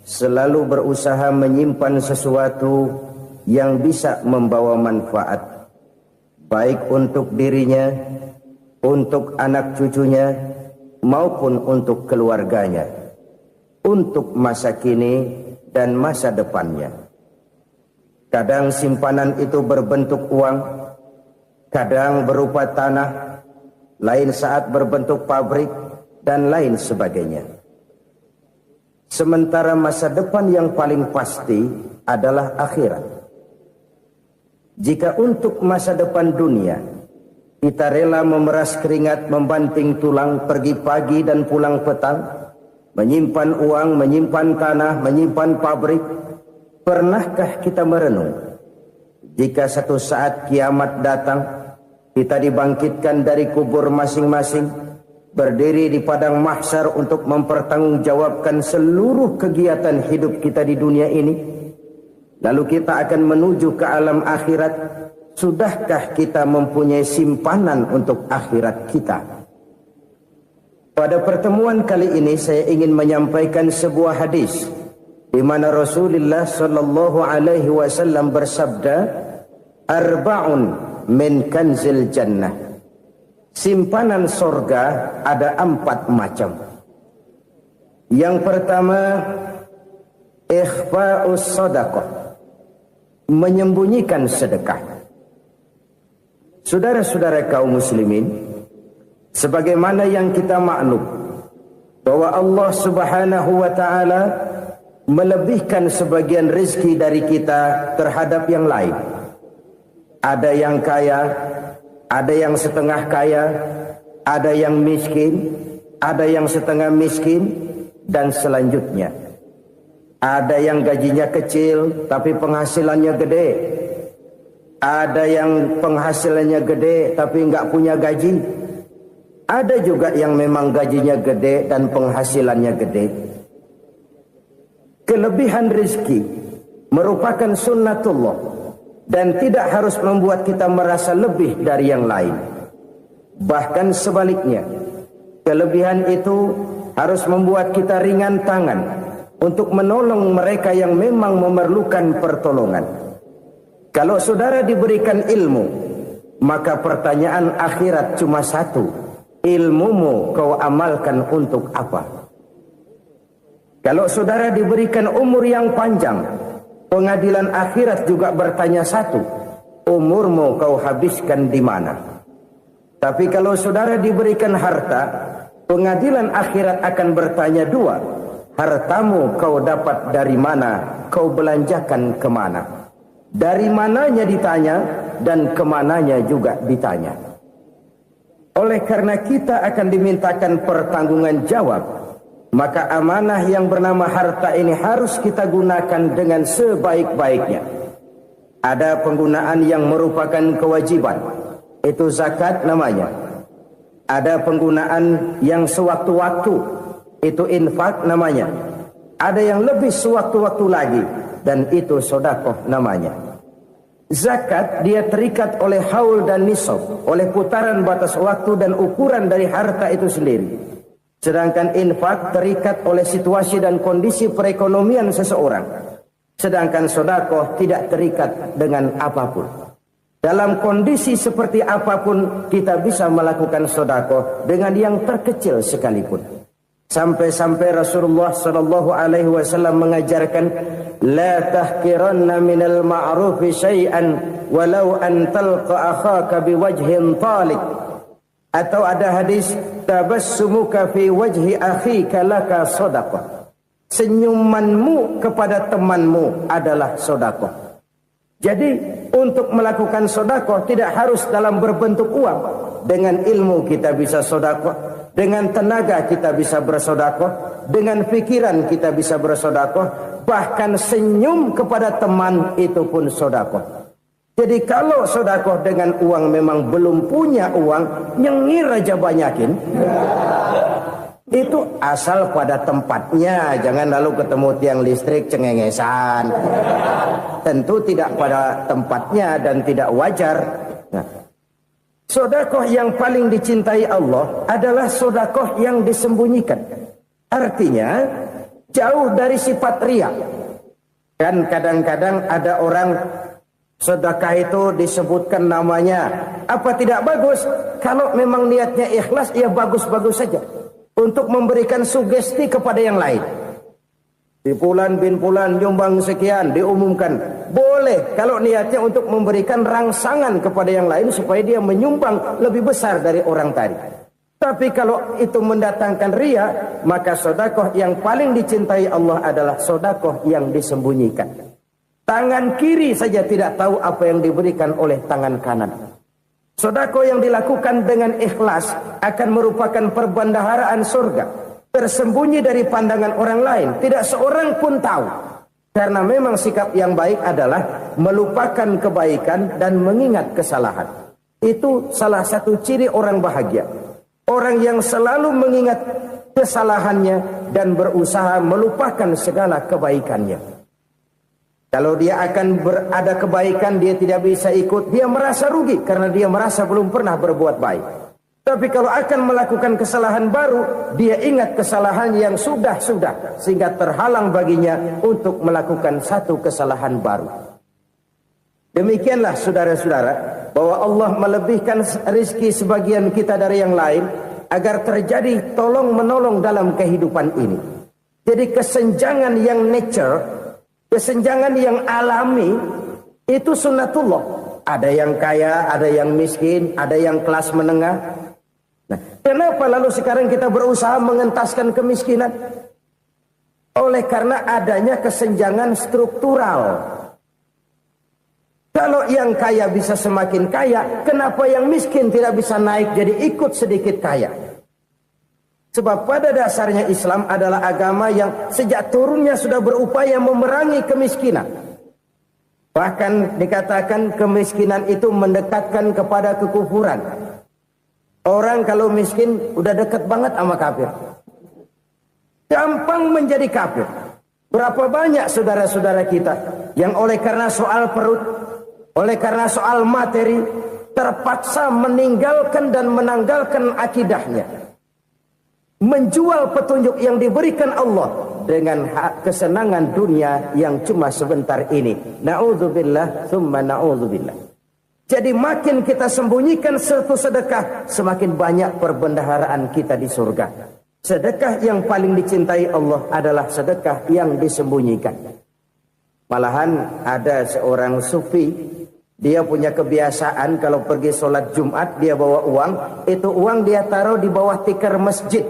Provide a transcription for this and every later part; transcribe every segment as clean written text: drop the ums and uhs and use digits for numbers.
selalu berusaha menyimpan sesuatu yang bisa membawa manfaat, baik untuk dirinya, untuk anak cucunya, maupun untuk keluarganya, untuk masa kini dan masa depannya. Kadang simpanan itu berbentuk uang, kadang berupa tanah, lain saat berbentuk pabrik, dan lain sebagainya. Sementara masa depan yang paling pasti adalah akhirat. Jika untuk masa depan dunia kita rela memeras keringat, membanting tulang, pergi pagi dan pulang petang, menyimpan uang, menyimpan tanah, menyimpan pabrik, pernahkah kita merenung jika satu saat kiamat datang, kita dibangkitkan dari kubur masing-masing, berdiri di padang mahsyar untuk mempertanggungjawabkan seluruh kegiatan hidup kita di dunia ini, lalu kita akan menuju ke alam akhirat. Sudahkah kita mempunyai simpanan untuk akhirat kita? Pada pertemuan kali ini saya ingin menyampaikan sebuah hadis di mana Rasulullah sallallahu alaihi wasallam bersabda, "Arba'un min kanzil jannah." Simpanan sorga ada 4 macam. Yang pertama, ikhfa'us sadaqah, menyembunyikan sedekah. Saudara-saudara kaum muslimin, sebagaimana yang kita maklum bahwa Allah Subhanahu wa taala melebihkan sebagian rezeki dari kita terhadap yang lain. Ada yang kaya, ada yang setengah kaya, ada yang miskin, ada yang setengah miskin, dan selanjutnya. Ada yang gajinya kecil tapi penghasilannya gede. Ada yang penghasilannya gede tapi nggak punya gaji. Ada juga yang memang gajinya gede dan penghasilannya gede. Kelebihan rezeki merupakan sunnatullah dan tidak harus membuat kita merasa lebih dari yang lain. Bahkan sebaliknya, kelebihan itu harus membuat kita ringan tangan untuk menolong mereka yang memang memerlukan pertolongan. Kalau saudara diberikan ilmu, maka pertanyaan akhirat cuma satu: ilmumu kau amalkan untuk apa? Kalau saudara diberikan umur yang panjang, pengadilan akhirat juga bertanya satu: umurmu kau habiskan di mana? Tapi kalau saudara diberikan harta, pengadilan akhirat akan bertanya dua: hartamu kau dapat dari mana? Kau belanjakan kemana? Dari mananya ditanya dan kemananya juga ditanya. Oleh karena kita akan dimintakan pertanggungan jawab, maka amanah yang bernama harta ini harus kita gunakan dengan sebaik-baiknya. Ada penggunaan yang merupakan kewajiban, itu zakat namanya. Ada penggunaan yang sewaktu-waktu, itu infak namanya. Ada yang lebih sewaktu-waktu lagi, dan itu sedekah namanya. Zakat dia terikat oleh haul dan nisab, oleh putaran batas waktu dan ukuran dari harta itu sendiri. Sedangkan infak terikat oleh situasi dan kondisi perekonomian seseorang. Sedangkan sedekah tidak terikat dengan apapun. Dalam kondisi seperti apapun kita bisa melakukan sedekah dengan yang terkecil sekalipun. Sampai-sampai Rasulullah sallallahu alaihi wasallam mengajarkan, la tahqiranna minal ma'rufi syai'an walau an talqa akhaka biwajhin talik. Atau ada hadis, tabassumuka fi wajhi akhika laka shadaqah. Senyumanmu kepada temanmu adalah sedekah. Jadi untuk melakukan sedekah tidak harus dalam berbentuk uang. Dengan ilmu kita bisa sedekah, dengan tenaga kita bisa bersedekah, dengan pikiran kita bisa bersedekah, bahkan senyum kepada teman itu pun sedekah. Jadi kalau sedekah dengan uang memang belum punya uang, nyengir aja banyakin. Itu asal pada tempatnya, jangan lalu ketemu tiang listrik cengengesan. Tentu tidak pada tempatnya dan tidak wajar. Nah, sedekah yang paling dicintai Allah adalah sedekah yang disembunyikan. Artinya, jauh dari sifat riya. Dan kadang-kadang ada orang sedekah itu disebutkan namanya. Apa tidak bagus? Kalau memang niatnya ikhlas, ya bagus-bagus saja. Untuk memberikan sugesti kepada yang lain. Di Fulan bin Fulan nyumbang sekian, diumumkan. Boleh kalau niatnya untuk memberikan rangsangan kepada yang lain supaya dia menyumbang lebih besar dari orang tadi. Tapi kalau itu mendatangkan riya, maka sedekah yang paling dicintai Allah adalah sedekah yang disembunyikan. Tangan kiri saja tidak tahu apa yang diberikan oleh tangan kanan. Sedekah yang dilakukan dengan ikhlas akan merupakan perbendaharaan surga, tersembunyi dari pandangan orang lain, tidak seorang pun tahu. Karena memang sikap yang baik adalah melupakan kebaikan dan mengingat kesalahan. Itu salah satu ciri orang bahagia. Orang yang selalu mengingat kesalahannya dan berusaha melupakan segala kebaikannya. Kalau dia akan berada kebaikan, dia tidak bisa ikut, dia merasa rugi karena dia merasa belum pernah berbuat baik. Tapi kalau akan melakukan kesalahan baru, dia ingat kesalahan yang sudah-sudah, sehingga terhalang baginya untuk melakukan satu kesalahan baru. Demikianlah saudara-saudara, bahwa Allah melebihkan rizki sebagian kita dari yang lain, agar terjadi tolong-menolong dalam kehidupan ini. Jadi kesenjangan yang nature, kesenjangan yang alami, itu sunnatullah. Ada yang kaya, ada yang miskin, ada yang kelas menengah. Nah, kenapa lalu sekarang kita berusaha mengentaskan kemiskinan? Oleh karena adanya kesenjangan struktural. Kalau yang kaya bisa semakin kaya, kenapa yang miskin tidak bisa naik jadi ikut sedikit kaya? Sebab pada dasarnya Islam adalah agama yang sejak turunnya sudah berupaya memerangi kemiskinan. Bahkan dikatakan kemiskinan itu mendekatkan kepada kekufuran. Orang kalau miskin udah dekat banget sama kafir. Gampang menjadi kafir. Berapa banyak saudara-saudara kita yang oleh karena soal perut, oleh karena soal materi, terpaksa meninggalkan dan menanggalkan akidahnya. Menjual petunjuk yang diberikan Allah dengan kesenangan dunia yang cuma sebentar ini. Na'udzubillah, thumma na'udzubillah. Jadi makin kita sembunyikan satu sedekah, semakin banyak perbendaharaan kita di surga. Sedekah yang paling dicintai Allah adalah sedekah yang disembunyikan. Malahan ada seorang sufi, dia punya kebiasaan kalau pergi sholat Jumat dia bawa uang, itu uang dia taruh di bawah tikar masjid.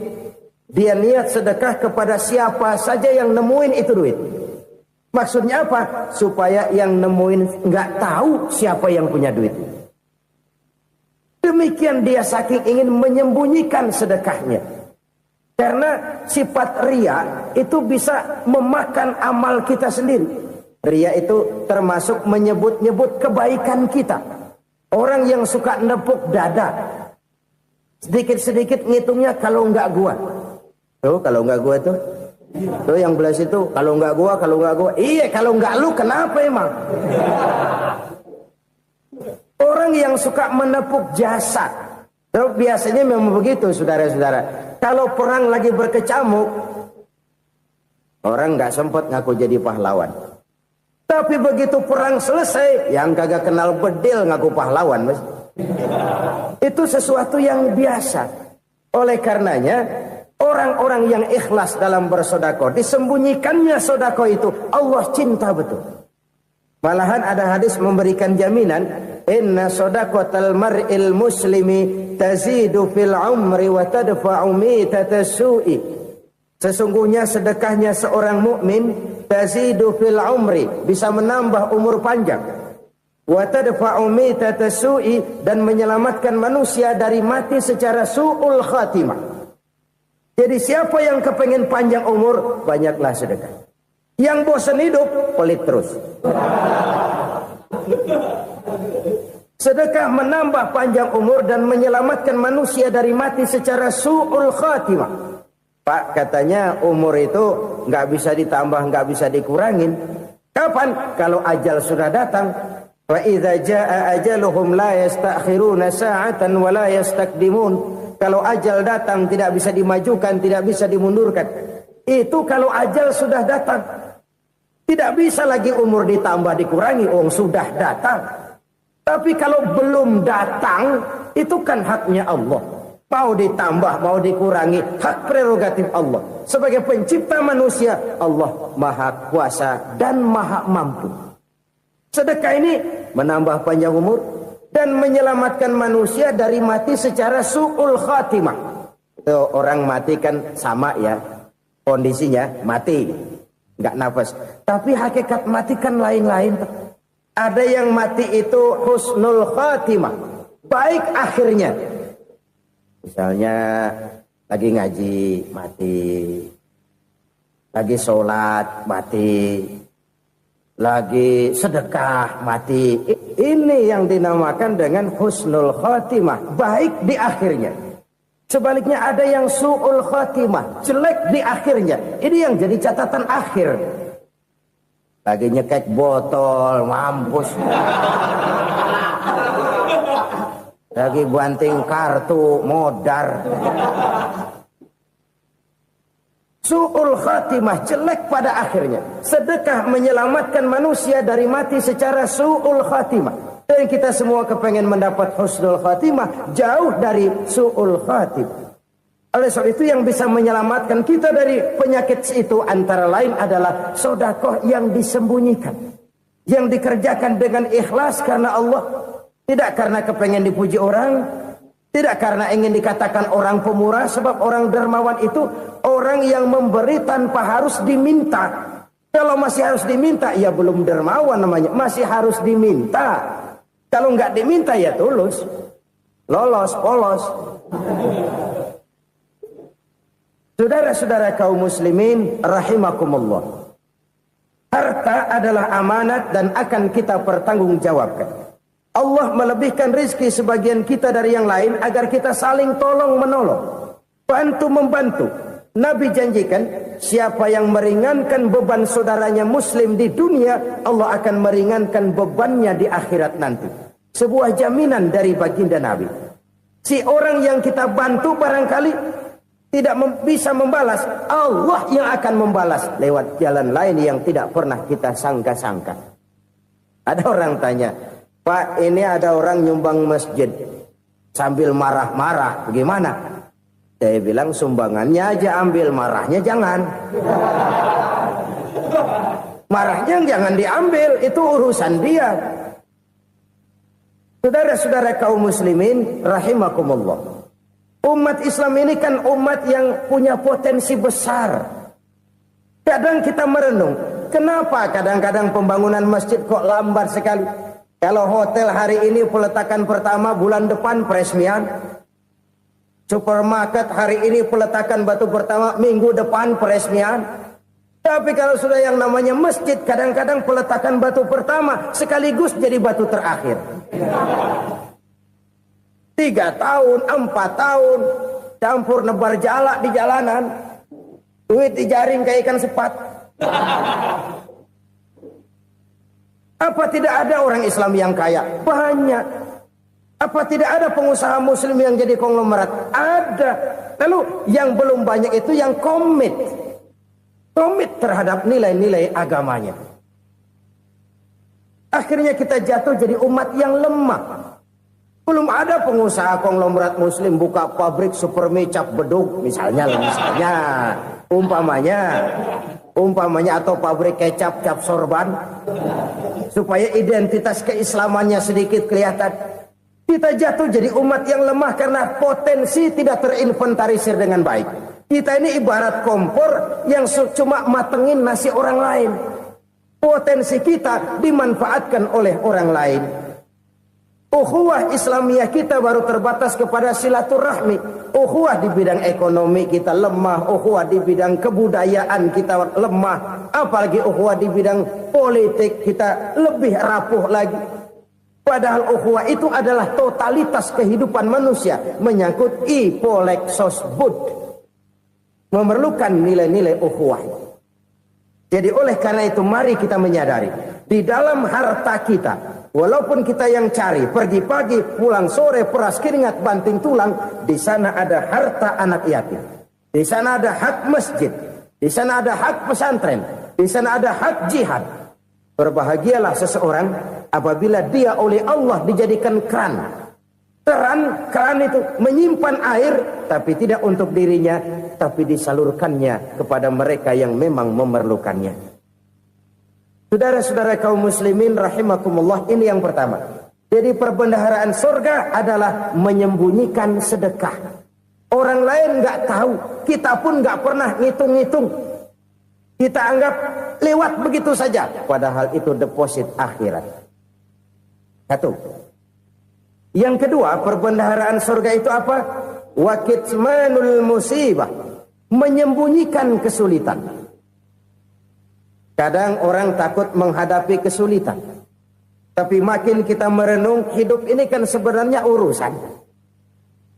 Dia niat sedekah kepada siapa saja yang nemuin itu duit. Maksudnya apa? Supaya yang nemuin nggak tahu siapa yang punya duit. Demikian dia saking ingin menyembunyikan sedekahnya. Karena sifat riya itu bisa memakan amal kita sendiri. Riya itu termasuk menyebut-nyebut kebaikan kita. Orang yang suka nepuk dada, sedikit-sedikit ngitungnya kalau nggak gua. Tuh kalau nggak gua tuh. Tuh yang belas itu kalau nggak gua, kalau nggak gua. Iya kalau nggak lu kenapa emang? Orang yang suka menepuk jasad. Terus biasanya memang begitu saudara-saudara. Kalau perang lagi berkecamuk, orang nggak sempat ngaku jadi pahlawan. Tapi begitu perang selesai, yang kagak kenal bedil ngaku pahlawan, mas. Itu sesuatu yang biasa. Oleh karenanya, orang-orang yang ikhlas dalam bersedekah, disembunyikannya sedekah itu, Allah cinta betul. Malahan ada hadis memberikan jaminan, inna sedaqatal mar'il muslimi tazidu fil umri wa tadfa'u mitatas su'i. Sesungguhnya sedekahnya seorang mukmin tazidu fil umri, bisa menambah umur panjang. Wa tadfa'u mitatas su'i, dan menyelamatkan manusia dari mati secara su'ul khatimah. Jadi siapa yang kepengen panjang umur, banyaklah sedekah. Yang bosan hidup, pelit terus. Sedekah menambah panjang umur dan menyelamatkan manusia dari mati secara su'ul khatimah. Pak, katanya umur itu nggak bisa ditambah, nggak bisa dikurangin. Kapan? Kalau ajal sudah datang. Wa idza jaa ajaluhum la yastakhiruna sa'atan wa la yastaqdimun. Kalau ajal datang tidak bisa dimajukan, tidak bisa dimundurkan. Itu kalau ajal sudah datang. Tidak bisa lagi umur ditambah dikurangi, sudah datang. Tapi kalau belum datang, itu kan haknya Allah. Mau ditambah, mau dikurangi, hak prerogatif Allah. Sebagai pencipta manusia, Allah maha kuasa dan maha mampu. Sedekah ini menambah panjang umur dan menyelamatkan manusia dari mati secara su'ul khatimah. Orang mati kan sama ya, kondisinya mati, nggak nafas. Tapi hakikat mati kan lain-lain. Ada yang mati itu husnul khatimah, baik akhirnya. Misalnya lagi ngaji mati, lagi sholat mati, lagi sedekah mati. Ini yang dinamakan dengan husnul khatimah, baik di akhirnya. Sebaliknya ada yang su'ul khatimah, jelek di akhirnya. Ini yang jadi catatan akhir. Lagi nyekek botol, mampus. Lagi banting kartu, modar. Su'ul khatimah, jelek pada akhirnya. Sedekah menyelamatkan manusia dari mati secara su'ul khatimah. Dan kita semua kepengen mendapat husnul khatimah, jauh dari su'ul khatimah. Oleh sebab itu yang bisa menyelamatkan kita dari penyakit itu antara lain adalah sedekah yang disembunyikan. Yang dikerjakan dengan ikhlas karena Allah. Tidak karena kepengen dipuji orang, tidak karena ingin dikatakan orang pemurah, sebab orang dermawan itu orang yang memberi tanpa harus diminta. Kalau masih harus diminta, ya belum dermawan namanya, masih harus diminta. Kalau nggak diminta ya tulus, lolos, polos. Saudara-saudara kaum muslimin rahimakumullah. Harta adalah amanat dan akan kita pertanggungjawabkan. Allah melebihkan rizki sebagian kita dari yang lain agar kita saling tolong menolong, bantu membantu. Nabi janjikan siapa yang meringankan beban saudaranya muslim di dunia, Allah akan meringankan bebannya di akhirat nanti. Sebuah jaminan dari baginda Nabi. Si orang yang kita bantu barangkali tidak bisa membalas, Allah yang akan membalas lewat jalan lain yang tidak pernah kita sangka-sangka. Ada orang tanya, Pak, ini ada orang nyumbang masjid sambil marah-marah, bagaimana? Saya bilang sumbangannya aja ambil, marahnya jangan. Marahnya jangan diambil, itu urusan dia. Saudara-saudara kaum muslimin rahimakumullah. Umat Islam ini kan umat yang punya potensi besar. Kadang kita merenung, kenapa kadang-kadang pembangunan masjid kok lambat sekali? Kalau hotel hari ini peletakan pertama, bulan depan peresmian. Supermarket hari ini peletakan batu pertama, minggu depan peresmian. Tapi kalau sudah yang namanya masjid, kadang-kadang peletakan batu pertama sekaligus jadi batu terakhir. 3 tahun, 4 tahun, campur nebar jalak di jalanan. Duit dijaring kayak ikan sepat. Apa tidak ada orang Islam yang kaya? Banyak. Apa tidak ada pengusaha muslim yang jadi konglomerat? Ada. Lalu yang belum banyak itu yang komit terhadap nilai-nilai agamanya. Akhirnya kita jatuh jadi umat yang lemah. Belum ada pengusaha konglomerat muslim buka pabrik super mie cap beduk misalnya umpamanya atau pabrik kecap cap sorban supaya identitas keislamannya sedikit kelihatan. Kita jatuh jadi umat yang lemah karena potensi tidak terinventarisir dengan baik. Kita ini ibarat kompor yang cuma matengin nasi orang lain. Potensi kita dimanfaatkan oleh orang lain. Ukhuwah Islamiyah kita baru terbatas kepada silaturahmi. Ukhuwah di bidang ekonomi kita lemah. Ukhuwah di bidang kebudayaan kita lemah. Apalagi ukhuwah di bidang politik kita lebih rapuh lagi. Padahal ukhuwah itu adalah totalitas kehidupan manusia. Menyangkut ipolek sosbud. Memerlukan nilai-nilai ukhuwah. Jadi oleh karena itu mari kita menyadari. Di dalam harta kita, walaupun kita yang cari, pergi pagi, pulang sore, peras keringat, banting tulang, di sana ada harta anak yatim. Di sana ada hak masjid. Di sana ada hak pesantren, di sana ada hak jihad. Berbahagialah seseorang apabila dia oleh Allah dijadikan keran. Keran itu menyimpan air, tapi tidak untuk dirinya, tapi disalurkannya kepada mereka yang memang memerlukannya. Saudara-saudara kaum muslimin rahimakumullah, ini yang pertama. Jadi perbendaharaan surga adalah menyembunyikan sedekah. Orang lain nggak tahu, kita pun nggak pernah ngitung-ngitung. Kita anggap lewat begitu saja, padahal itu deposit akhirat. Satu. Yang kedua, perbendaharaan surga itu apa? Wa kitmanul musibah, menyembunyikan kesulitan. Kadang orang takut menghadapi kesulitan, tapi makin kita merenung, hidup ini kan sebenarnya urusan.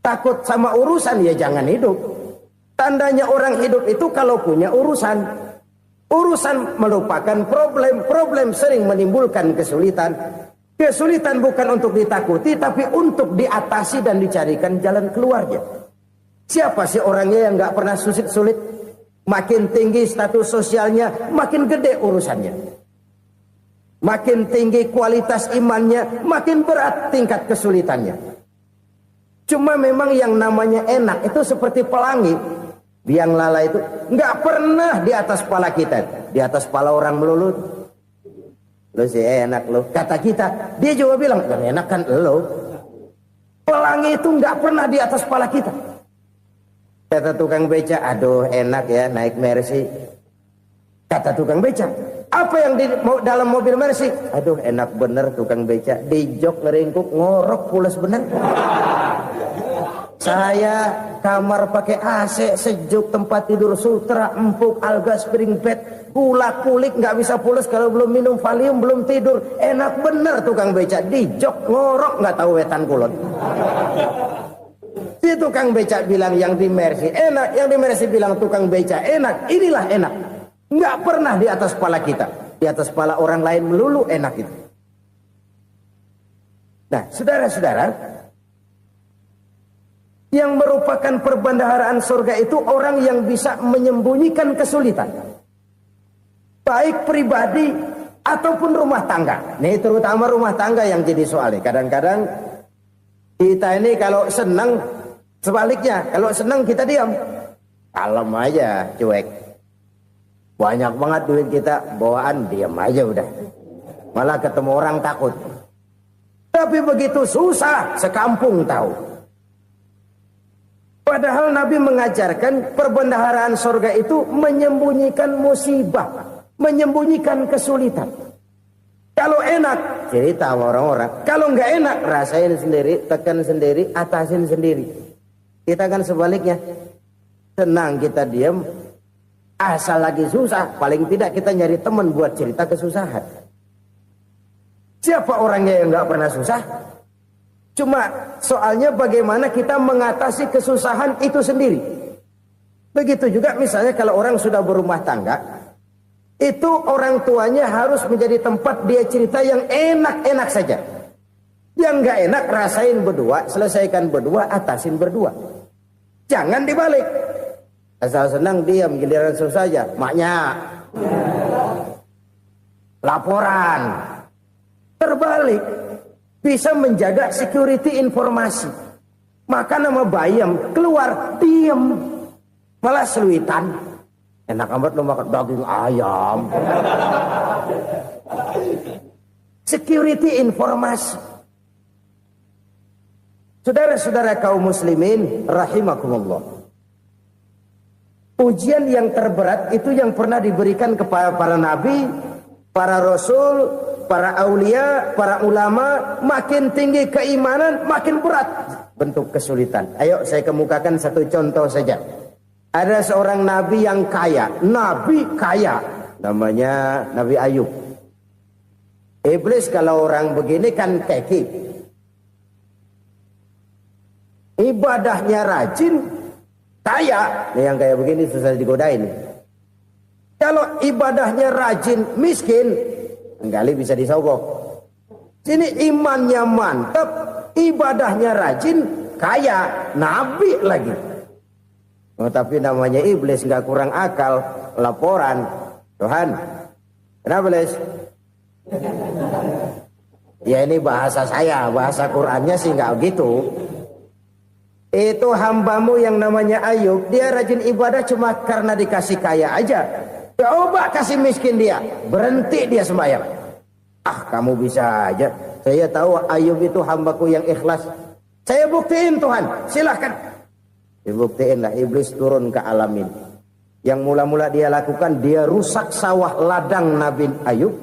Takut sama urusan, ya jangan hidup. Tandanya orang hidup itu kalau punya urusan. Urusan melupakan problem. Problem sering menimbulkan kesulitan. Kesulitan bukan untuk ditakuti, tapi untuk diatasi dan dicarikan jalan keluarnya. Siapa sih orangnya yang gak pernah sulit-sulit? Makin tinggi status sosialnya, makin gede urusannya. Makin tinggi kualitas imannya, makin berat tingkat kesulitannya. Cuma memang yang namanya enak itu seperti pelangi. Biang lala itu nggak pernah di atas kepala kita, di atas kepala orang melulu. Lo sih enak lo, kata kita. Dia juga bilang yang enak kan lo. Pelangi itu nggak pernah di atas kepala kita. Kata tukang beca, aduh enak ya naik Mercy. Kata tukang beca, apa yang di dalam mobil Mercy? Aduh enak bener tukang beca, di jok ngeringkuk ngorok pules bener. Saya kamar pakai AC, sejuk, tempat tidur sutra, empuk, alga, spring bed, kulak kulik, nggak bisa pules kalau belum minum Valium, belum tidur. Enak bener tukang beca, di jok ngorok nggak tahu wetan kulon. Si tukang beca bilang yang di Mercy enak, yang di Mercy bilang tukang beca enak. Inilah enak, nggak pernah di atas kepala kita, di atas kepala orang lain melulu enak itu. Nah, saudara-saudara, yang merupakan perbendaharaan surga itu orang yang bisa menyembunyikan kesulitan, baik pribadi ataupun rumah tangga. Nih terutama rumah tangga yang jadi soalnya. Kadang-kadang kita ini kalau senang, sebaliknya kalau senang kita diam, kalem aja, cuek. Banyak banget duit kita bawaan, diam aja udah. Malah ketemu orang takut. Tapi begitu susah, sekampung tahu. Padahal Nabi mengajarkan perbendaharaan surga itu menyembunyikan musibah, menyembunyikan kesulitan. Kalau enak, cerita sama orang-orang. Kalau nggak enak, rasain sendiri, tekan sendiri, atasin sendiri. Kita kan sebaliknya, senang kita diam, asal lagi susah, paling tidak kita nyari teman buat cerita kesusahan. Siapa orangnya yang nggak pernah susah? Cuma soalnya bagaimana kita mengatasi kesusahan itu sendiri. Begitu juga misalnya kalau orang sudah berumah tangga, itu orang tuanya harus menjadi tempat dia cerita yang enak-enak saja. Yang nggak enak rasain berdua, selesaikan berdua, atasin berdua. Jangan dibalik. Asal senang diam, giliran susah saja. Maknya laporan. Terbalik. Bisa menjaga security informasi. Maka nama bayam keluar diam, malah seluitan. Enak amat lo makan daging ayam. Security informasi. Saudara-saudara kaum muslimin rahimakumullah. Ujian yang terberat itu yang pernah diberikan kepada para nabi, para rasul, para aulia, para ulama. Makin tinggi keimanan, makin berat bentuk kesulitan. Ayo saya kemukakan satu contoh saja. Ada seorang nabi yang kaya, nabi kaya, namanya Nabi Ayub. Iblis kalau orang begini kan keki, ibadahnya rajin, kaya. Nih yang kayak begini susah digodain. Kalau ibadahnya rajin, miskin, enggali bisa disogok. Sini imannya mantap, ibadahnya rajin, kaya, nabi lagi. Oh, tapi namanya iblis nggak kurang akal. laporan, Tuhan, kenapa Les? Ya ini bahasa saya, bahasa Qurannya sih nggak gitu. Itu hambamu yang namanya Ayub, dia rajin ibadah cuma karena dikasih kaya aja. Coba kasih miskin dia, berhenti dia sembahyang. Ah, kamu bisa aja. Saya tahu Ayub itu hambaku yang ikhlas. Saya buktiin Tuhan, silahkan. Dibuktiin lah, iblis turun ke alam ini. Yang mula-mula dia lakukan, dia rusak sawah ladang Nabi Ayub.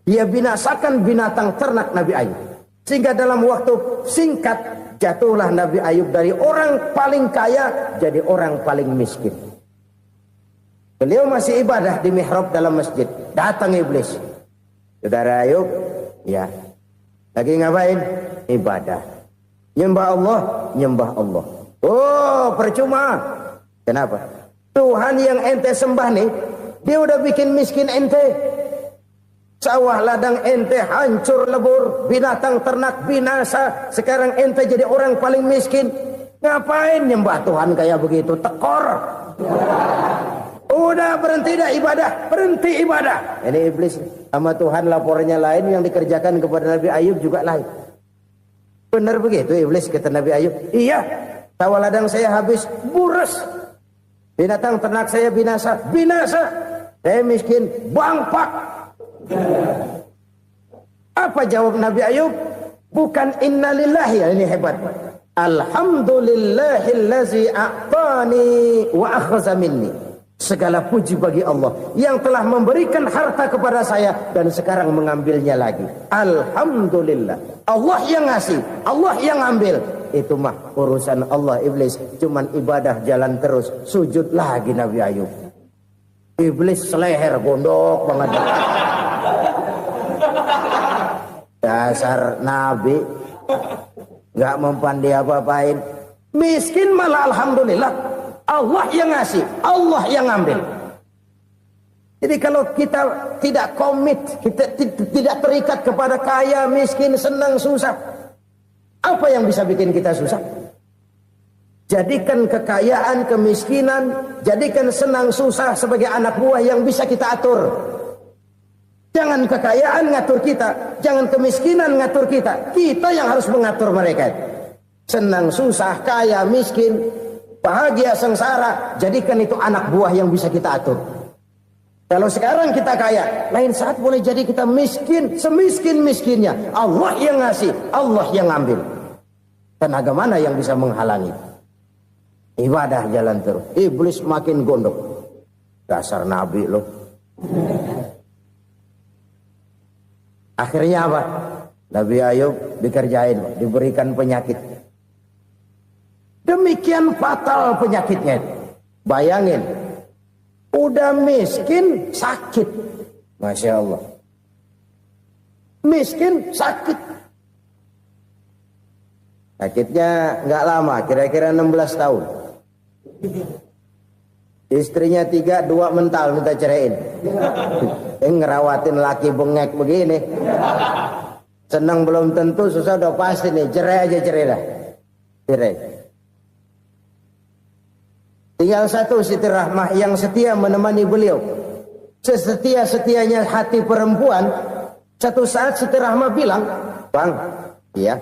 Dia binasakan binatang ternak Nabi Ayub. Sehingga dalam waktu singkat, jatuhlah Nabi Ayub dari orang paling kaya jadi orang paling miskin. Beliau masih ibadah di mihrab dalam masjid. Datang iblis. Saudara Ayub, ya, lagi ngapain? Ibadah. Nyembah Allah, nyembah Allah. Oh, percuma. Kenapa? Tuhan yang ente sembah nih, dia udah bikin miskin ente. Sawah ladang ente hancur lebur, binatang ternak binasa. Sekarang ente jadi orang paling miskin. Ngapain nyembah Tuhan kayak begitu? Tekor. Udah berhenti dah ibadah, berhenti ibadah. Ini iblis sama Tuhan laporannya lain, yang dikerjakan kepada Nabi Ayub juga lain. Benar begitu iblis, kata Nabi Ayub. Iya, sawah ladang saya habis, buras. Binatang ternak saya binasa, binasa. Saya miskin, bangpak. Apa jawab Nabi Ayub? Bukan innalillahi, ini hebat. Alhamdulillahillazi a'tani wa akhza minni. Segala puji bagi Allah yang telah memberikan harta kepada saya dan sekarang mengambilnya lagi. Alhamdulillah. Allah yang ngasih, Allah yang ambil. Itu mah urusan Allah. Iblis cuman ibadah jalan terus, sujud lagi Nabi Ayub. Iblis seleher gondok banget. Dasar Nabi nggak mempan dia apa-apain. Miskin malah alhamdulillah. Allah yang ngasih, Allah yang ngambil. Jadi kalau kita tidak komit, kita tidak terikat kepada kaya, miskin, senang, susah, apa yang bisa bikin kita susah? Jadikan kekayaan, kemiskinan, jadikan senang, susah sebagai anak buah yang bisa kita atur. Jangan kekayaan ngatur kita, jangan kemiskinan ngatur kita. Kita yang harus mengatur mereka. Senang, susah, kaya, miskin, bahagia, sengsara, jadikan itu anak buah yang bisa kita atur. Kalau sekarang kita kaya, lain saat boleh jadi kita miskin, semiskin-miskinnya. Allah yang ngasih, Allah yang ngambil. Tenaga mana yang bisa menghalangi? Ibadah jalan terus. Iblis makin gondok. Dasar Nabi loh. Akhirnya apa? Nabi Ayub dikerjain, diberikan penyakit. Demikian fatal penyakitnya. Bayangin, udah miskin sakit. Masya Allah. Miskin sakit. Sakitnya nggak lama, kira-kira 16 tahun. Istrinya 3, 2 mental minta ceraiin. Ngerawatin laki bengek begini. Senang belum tentu, susah udah pasti nih. Cerai aja, cerai dah. Cerai. Tinggal satu Siti Rahmah yang setia menemani beliau. Sesetia-setianya hati perempuan. Satu saat Siti Rahmah bilang, Bang, iya,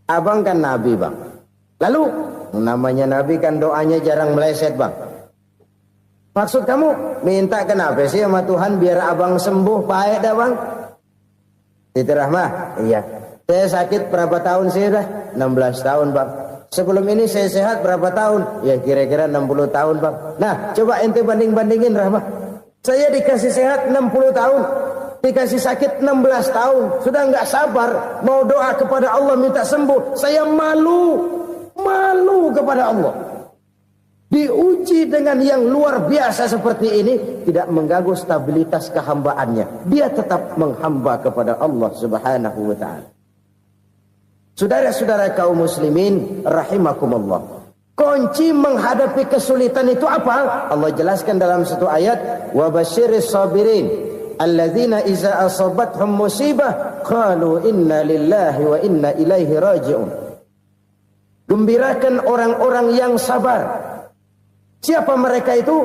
abang kan Nabi bang. Lalu, namanya Nabi kan doanya jarang meleset bang. Maksud kamu minta kenapa sih sama Tuhan biar abang sembuh baik dah bang? Siti Rahmah, iya. Saya sakit berapa tahun sih dah? 16 tahun bang. Sebelum ini saya sehat berapa tahun? Ya kira-kira 60 tahun bang. Nah coba ente banding-bandingin Rahmah. Saya dikasih sehat 60 tahun. Dikasih sakit 16 tahun. Sudah nggak sabar. Mau doa kepada Allah minta sembuh. Saya malu. Malu kepada Allah. Diuji dengan yang luar biasa seperti ini. Tidak mengganggu stabilitas kehambaannya. Dia tetap menghamba kepada Allah subhanahu wa ta'ala. Saudara-saudara kaum muslimin rahimakumullah. Kunci menghadapi kesulitan itu apa? Allah jelaskan dalam satu ayat, wa basyiris sabirin alladzina iza asabathum musibah qalu inna lillahi wa inna ilaihi raji'un. Gembirakan orang-orang yang sabar. Siapa mereka itu?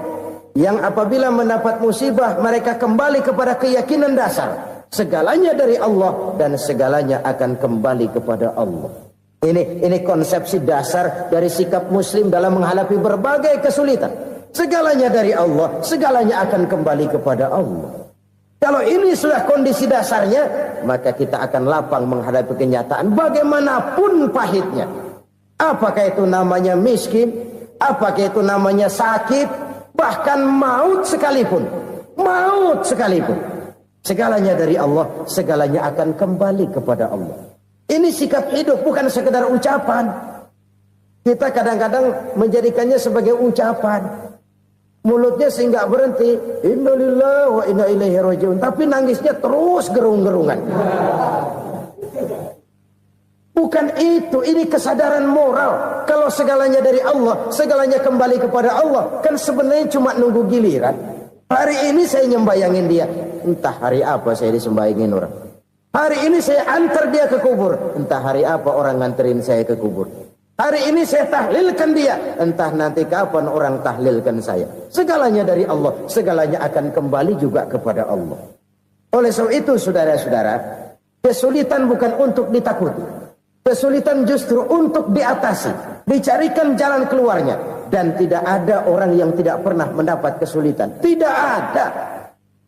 yang apabila mendapat musibah mereka kembali kepada keyakinan dasar segalanya dari Allah dan segalanya akan kembali kepada Allah. Ini konsepsi dasar dari sikap muslim dalam menghadapi berbagai kesulitan. Segalanya dari Allah, segalanya akan kembali kepada Allah. Kalau ini sudah kondisi dasarnya, maka kita akan lapang menghadapi kenyataan bagaimanapun pahitnya. Apakah itu namanya miskin, apakah itu namanya sakit, bahkan maut sekalipun. Maut sekalipun. Segalanya dari Allah, segalanya akan kembali kepada Allah. Ini sikap hidup, bukan sekedar ucapan. Kita kadang-kadang menjadikannya sebagai ucapan. Mulutnya sehingga berhenti, innalillahi wa inna ilaihi rajiun, tapi nangisnya terus gerung-gerungan. Bukan itu, ini kesadaran moral. Kalau segalanya dari Allah, segalanya kembali kepada Allah, kan sebenarnya cuma nunggu giliran. Hari ini saya nyembayangin dia, entah hari apa saya disembayangin orang. Hari ini saya antar dia ke kubur, entah hari apa orang nganterin saya ke kubur. Hari ini saya tahlilkan dia, entah nanti kapan orang tahlilkan saya. Segalanya dari Allah, segalanya akan kembali juga kepada Allah. Oleh sebab itu saudara-saudara, kesulitan bukan untuk ditakuti. Kesulitan justru untuk diatasi, dicarikan jalan keluarnya. Dan tidak ada orang yang tidak pernah mendapat kesulitan. Tidak ada.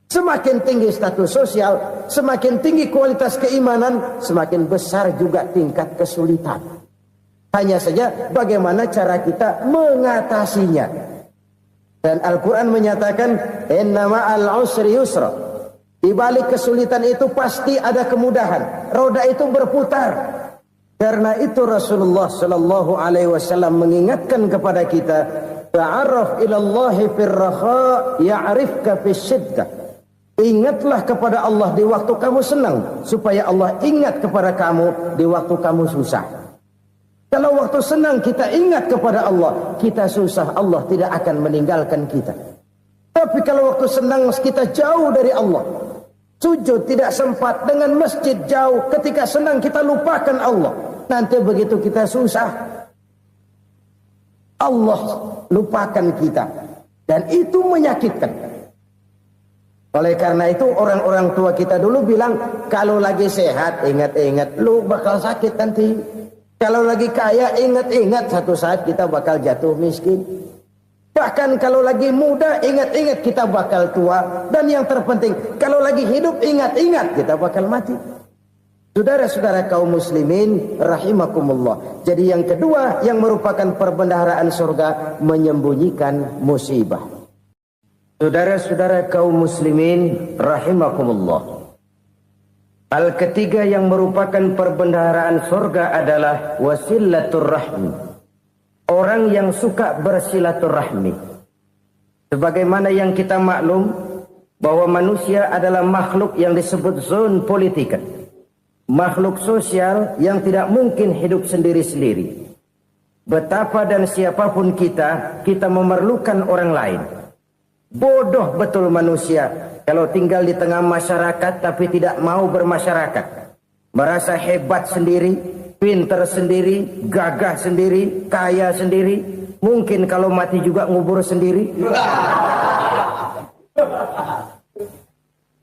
Semakin tinggi status sosial, semakin tinggi kualitas keimanan, semakin besar juga tingkat kesulitan. Hanya saja bagaimana cara kita mengatasinya. Dan Al-Quran menyatakan, inna ma'al usri yusra. Di balik kesulitan itu pasti ada kemudahan. Roda itu berputar. Karena itu Rasulullah Sallallahu Alaihi Wasallam mengingatkan kepada kita, ta'arraf ilallahi firraha ya'rifka fisyiddah. Ingatlah kepada Allah di waktu kamu senang, supaya Allah ingat kepada kamu di waktu kamu susah. Kalau waktu senang kita ingat kepada Allah, kita susah, Allah tidak akan meninggalkan kita. Tapi kalau waktu senang kita jauh dari Allah, sujud tidak sempat, dengan masjid jauh, ketika senang kita lupakan Allah. Nanti begitu kita susah, Allah lupakan kita. Dan itu menyakitkan. Oleh karena itu orang-orang tua kita dulu bilang, kalau lagi sehat ingat-ingat lu bakal sakit nanti. Kalau lagi kaya ingat-ingat satu saat kita bakal jatuh miskin. Bahkan kalau lagi muda ingat-ingat kita bakal tua. Dan yang terpenting kalau lagi hidup ingat-ingat kita bakal mati. Saudara-saudara kaum muslimin rahimakumullah. Jadi yang kedua yang merupakan perbendaharaan surga, menyembunyikan musibah. Saudara-saudara kaum muslimin rahimakumullah. Hal ketiga yang merupakan perbendaharaan surga adalah wasilatur rahmi. Orang yang suka bersilaturahmi. Sebagaimana yang kita maklum bahwa manusia adalah makhluk yang disebut zon politika. Makhluk sosial yang tidak mungkin hidup sendiri-sendiri. Betapa dan siapapun kita memerlukan orang lain. Bodoh betul manusia kalau tinggal di tengah masyarakat tapi tidak mau bermasyarakat. Merasa hebat sendiri, pinter sendiri, gagah sendiri, kaya sendiri. Mungkin kalau mati juga ngubur sendiri.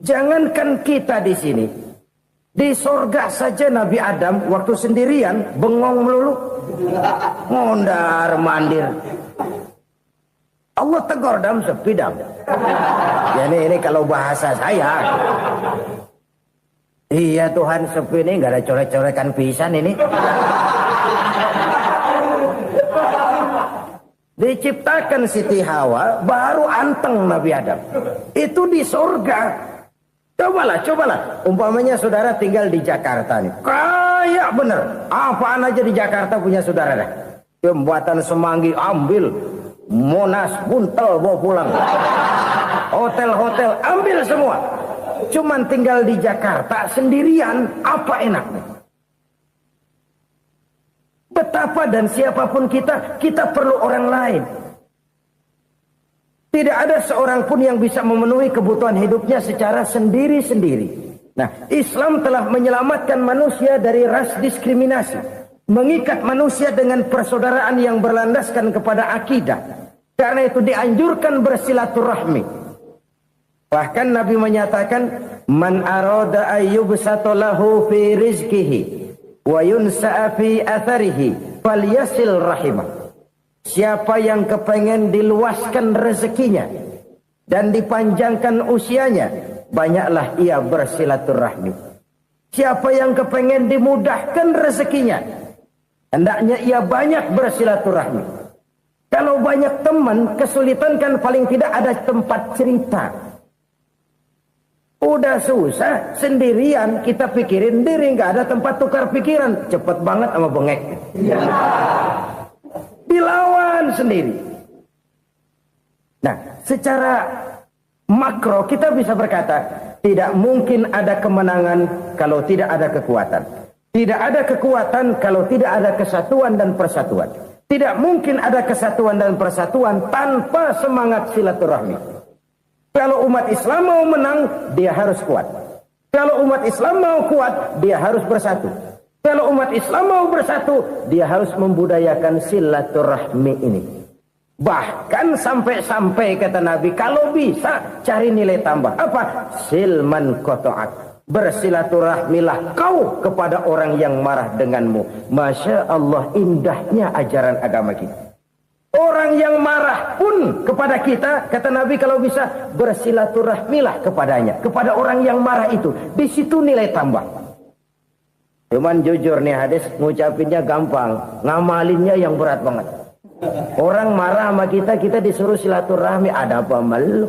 Jangankan kita di sini, di sorga saja Nabi Adam waktu sendirian bengong melulu, mondar mandir. Allah tegur dam sepi dam. Ya ini kalau bahasa saya. Iya Tuhan sepi ini nggak ada coret-coretan pisan ini. Diciptakan Siti Hawa baru anteng Nabi Adam. Itu di surga. Cobalah. Umpamanya saudara tinggal di Jakarta nih. Kayak bener. Apaan aja di Jakarta punya saudara dah. Jembatan Semanggi ambil. Monas, Buntel bawa pulang. Hotel-hotel ambil semua. Cuman tinggal di Jakarta sendirian, apa enaknya? Betapa dan siapapun kita perlu orang lain. Tidak ada seorang pun yang bisa memenuhi kebutuhan hidupnya secara sendiri-sendiri. Nah, Islam telah menyelamatkan manusia dari ras diskriminasi. Mengikat manusia dengan persaudaraan yang berlandaskan kepada akidah. Karena itu dianjurkan bersilaturahmi. Bahkan Nabi menyatakan, man arada ayyubsata lahu fi rizqihi wa yunsa'a fi atharihi falyasil rahimah. Siapa yang kepengen diluaskan rezekinya dan dipanjangkan usianya, banyaklah ia bersilaturahmi. Siapa yang kepengen dimudahkan rezekinya, hendaknya ia banyak bersilaturahmi. Kalau banyak teman, kesulitan kan paling tidak ada tempat cerita. Udah susah, sendirian kita pikirin diri, nggak ada tempat tukar pikiran. Cepet banget sama bengek. Dilawan sendiri. Nah, secara makro kita bisa berkata, tidak mungkin ada kemenangan kalau tidak ada kekuatan. Tidak ada kekuatan kalau tidak ada kesatuan dan persatuan. Tidak mungkin ada kesatuan dan persatuan tanpa semangat silaturahmi. Kalau umat Islam mau menang, dia harus kuat. Kalau umat Islam mau kuat, dia harus bersatu. Kalau umat Islam mau bersatu, dia harus membudayakan silaturahmi ini. Bahkan sampai-sampai kata Nabi, kalau bisa cari nilai tambah. Apa? Silman qata'ak. Bersilaturahmilah kau kepada orang yang marah denganmu. Masya Allah, indahnya ajaran agama kita. Orang yang marah pun kepada kita, kata Nabi, kalau bisa bersilaturahmilah kepadanya. Kepada orang yang marah itu. Di situ nilai tambah. Cuman jujur nih hadis, ngucapinnya gampang, ngamalinnya yang berat banget. Orang marah sama kita, kita disuruh silaturahmi, ada apa malu?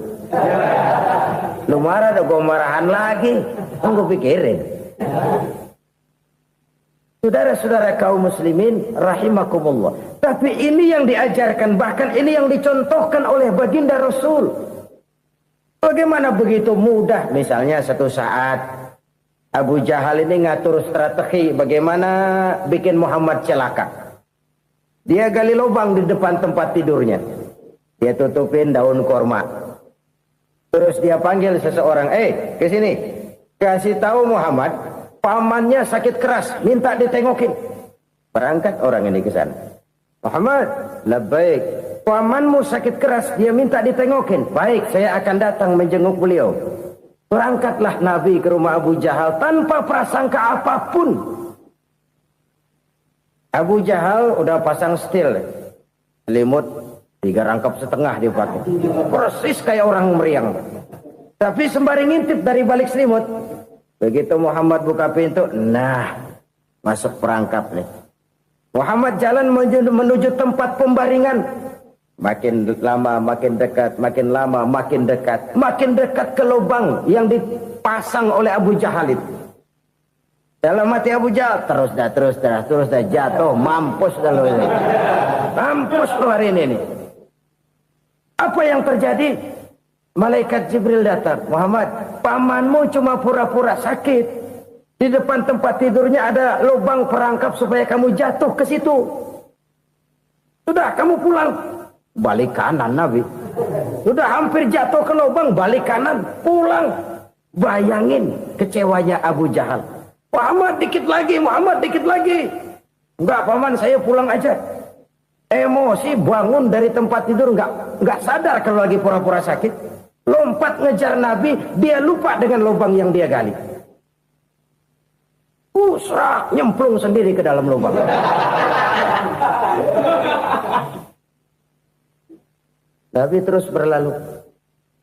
Lu marah, ada gue marahan lagi. Gue pikirin. Saudara-saudara kaum muslimin rahimakumullah. Tapi ini yang diajarkan, bahkan ini yang dicontohkan oleh baginda Rasul. Bagaimana begitu mudah, misalnya satu saat Abu Jahal ini ngatur strategi bagaimana bikin Muhammad celaka. Dia gali lubang di depan tempat tidurnya. Dia tutupin daun korma. Terus dia panggil seseorang, ke sini. Kasih tahu Muhammad, pamannya sakit keras, minta ditengokin. Berangkat orang ini ke sana. Muhammad, labbaik. Pamanmu sakit keras, dia minta ditengokin. Baik, saya akan datang menjenguk beliau. Berangkatlah Nabi ke rumah Abu Jahal tanpa prasangka apapun. Abu Jahal udah pasang setil, selimut 3 rangkap setengah dipakai, persis kayak orang meriang. Tapi sembari ngintip dari balik selimut, begitu Muhammad buka pintu, nah masuk perangkap nih. Muhammad jalan menuju tempat pembaringan. Makin lama makin dekat, makin lama makin dekat, makin dekat ke lubang yang dipasang oleh Abu Jahal itu. Dalam hati Abu Jahal, terus dah jatuh, mampus dah lu ini. Mampus lu hari ini nih. Apa yang terjadi? Malaikat Jibril datang. Muhammad, pamanmu cuma pura-pura sakit. Di depan tempat tidurnya ada lubang perangkap supaya kamu jatuh ke situ. Sudah, kamu pulang. Balik kanan Nabi. Sudah hampir jatuh ke lubang, balik kanan, pulang. Bayangin kecewanya Abu Jahal. Muhammad dikit lagi, Muhammad dikit lagi. Enggak paman, saya pulang aja. Emosi bangun dari tempat tidur, enggak sadar kalau lagi pura-pura sakit. Lompat ngejar Nabi, dia lupa dengan lubang yang dia gali. Serak, nyemplung sendiri ke dalam lubang. Nabi terus berlalu.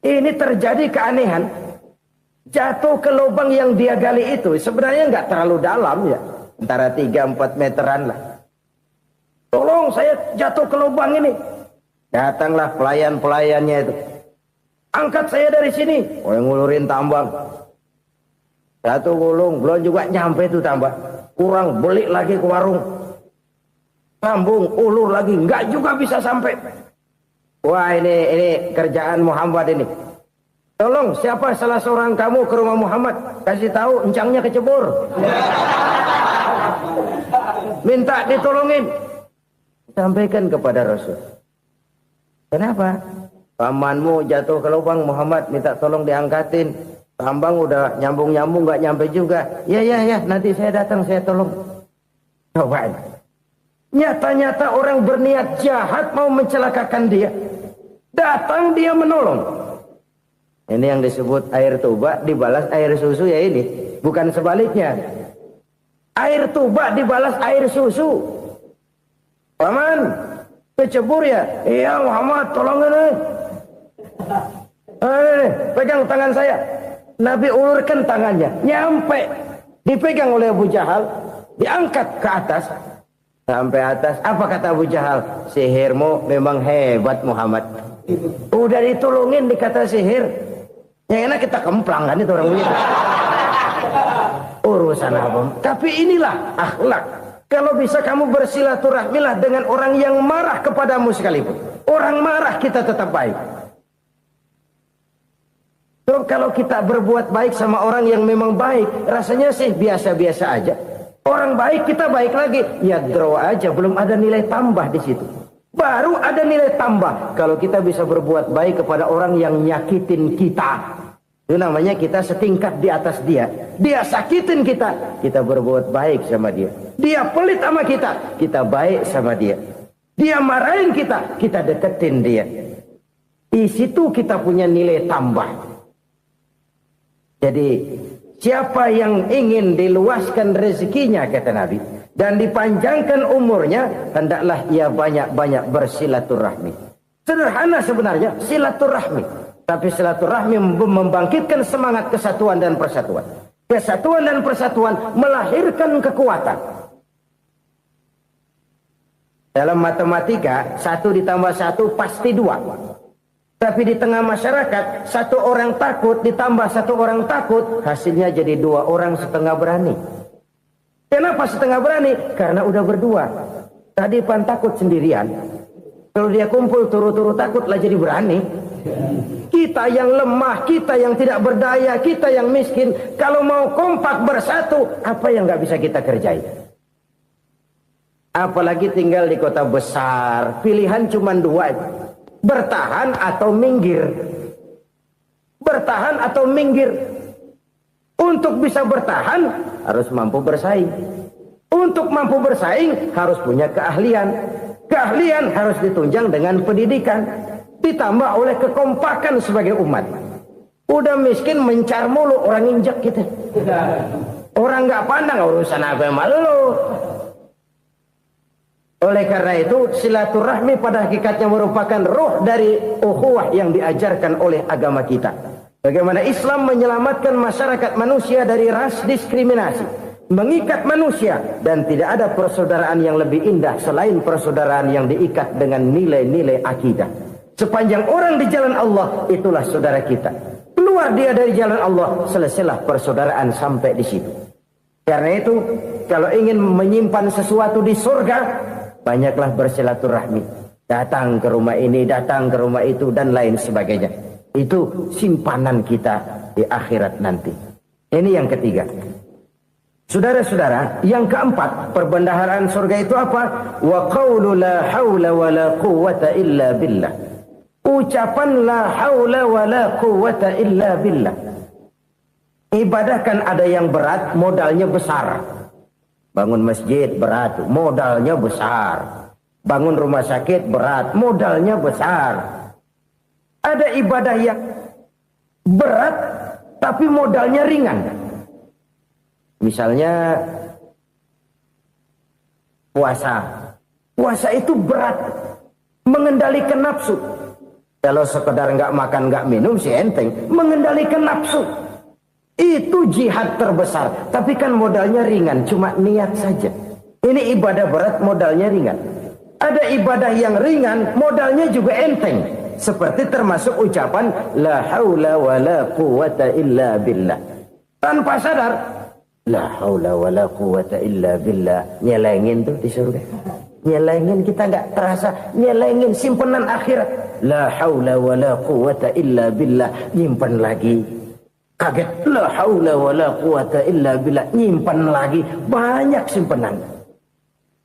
Ini terjadi keanehan. Jatuh ke lubang yang dia gali itu sebenarnya nggak terlalu dalam ya, antara 3-4 meteran lah. Tolong saya jatuh ke lubang ini. Datanglah pelayan-pelayannya itu. Angkat saya dari sini. Oh, yang ngulurin tambang. Satu gulung, belum juga nyampe itu tambang. Kurang, beli lagi ke warung. Sambung, ulur lagi, nggak juga bisa sampai. Wah, ini kerjaan Muhammad ini. Tolong, siapa salah seorang kamu ke rumah Muhammad, kasih tahu encangnya kecebur. Minta ditolongin. Sampaikan kepada Rasul. Kenapa? Pamanmu jatuh ke lubang, Muhammad minta tolong diangkatin. Tambang udah nyambung-nyambung nggak nyampe juga. Ya, nanti saya datang, saya tolong. Coba. Nyata-nyata orang berniat jahat mau mencelakakan dia. Datang dia menolong. Ini yang disebut air tuba dibalas air susu ya ini. Bukan sebaliknya. Air tuba dibalas air susu. Paman, kecebur ya? Iya Muhammad, tolong ini. Pegang tangan saya. Nabi ulurkan tangannya. Nyampe. Dipegang oleh Abu Jahal. Diangkat ke atas. Sampai atas. Apa kata Abu Jahal? Sihirmu memang hebat Muhammad. Udah ditolongin dikata sihir. Yang enak kita kemplang kan itu orang begitu. Urusan apa? Tapi inilah akhlak. Kalau bisa kamu bersilaturahmilah dengan orang yang marah kepadamu sekalipun. Orang marah kita tetap baik. So, kalau kita berbuat baik sama orang yang memang baik, rasanya sih biasa-biasa aja. Orang baik kita baik lagi, ya draw aja, belum ada nilai tambah di situ. Baru ada nilai tambah kalau kita bisa berbuat baik kepada orang yang nyakitin kita. Itu namanya kita setingkat di atas dia. Dia sakitin kita, kita berbuat baik sama dia. Dia pelit sama kita, kita baik sama dia. Dia marahin kita, kita deketin dia. Di situ kita punya nilai tambah. Jadi siapa yang ingin diluaskan rezekinya kata Nabi dan dipanjangkan umurnya, hendaklah ia banyak-banyak bersilaturahmi. Sederhana sebenarnya silaturahmi, tapi silaturahmi membangkitkan semangat kesatuan dan persatuan. Kesatuan dan persatuan melahirkan kekuatan. Dalam matematika 1 ditambah 1 pasti 2. Tapi di tengah masyarakat 1 orang takut ditambah 1 orang takut, hasilnya jadi 2 orang setengah berani. Kenapa setengah berani? Karena udah berdua. Tadi pan takut sendirian. Kalau dia kumpul turu-turu takutlah jadi berani. Kita yang lemah, kita yang tidak berdaya, kita yang miskin, kalau mau kompak bersatu, apa yang nggak bisa kita kerjain? Apalagi tinggal di kota besar, pilihan cuma 2. Bertahan atau minggir. Bertahan atau minggir. Untuk bisa bertahan harus mampu bersaing. Untuk mampu bersaing harus punya keahlian. Keahlian harus ditunjang dengan pendidikan. Ditambah oleh kekompakan sebagai umat. Udah miskin mencar mulu, orang injak kita. Orang nggak pandang urusan apa yang malu. Oleh karena itu silaturahmi pada hakikatnya merupakan roh dari ukhuwah yang diajarkan oleh agama kita. Bagaimana Islam menyelamatkan masyarakat manusia dari ras diskriminasi, mengikat manusia, dan tidak ada persaudaraan yang lebih indah selain persaudaraan yang diikat dengan nilai-nilai akidah. Sepanjang orang di jalan Allah, itulah saudara kita. Keluar dia dari jalan Allah, selesailah persaudaraan sampai di situ. Karena itu, kalau ingin menyimpan sesuatu di surga, banyaklah bersilaturahmi. Datang ke rumah ini, datang ke rumah itu, dan lain sebagainya. Itu simpanan kita di akhirat nanti. Ini yang ketiga. Saudara-saudara, yang keempat, perbendaharaan surga itu apa? Wa qawlu la hawla wa la quwwata illa billah. Ucapan la hawla wa la quwwata illa billah. Ibadah kan ada yang berat, modalnya besar. Bangun masjid berat, modalnya besar. Bangun rumah sakit berat, modalnya besar. Ada ibadah yang berat, tapi modalnya ringan. Misalnya puasa. Puasa itu berat, mengendalikan nafsu. Kalau sekedar nggak makan, nggak minum sih enteng. Mengendalikan nafsu. Itu jihad terbesar. Tapi kan modalnya ringan, cuma niat saja. Ini ibadah berat, modalnya ringan. Ada ibadah yang ringan, modalnya juga enteng. Seperti termasuk ucapan la haula wa la quwwata illa billah. Tanpa sadar, la haula wa la quwwata illa billah. Nyelengin tuh di surga. Nyelengin, kita nggak terasa. Nyelengin simpenan akhirat. La haula wa la quwwata illa billah. Nyimpan lagi. Kaget, la haula wa la quwata illa billah, nyimpan lagi, banyak simpenan.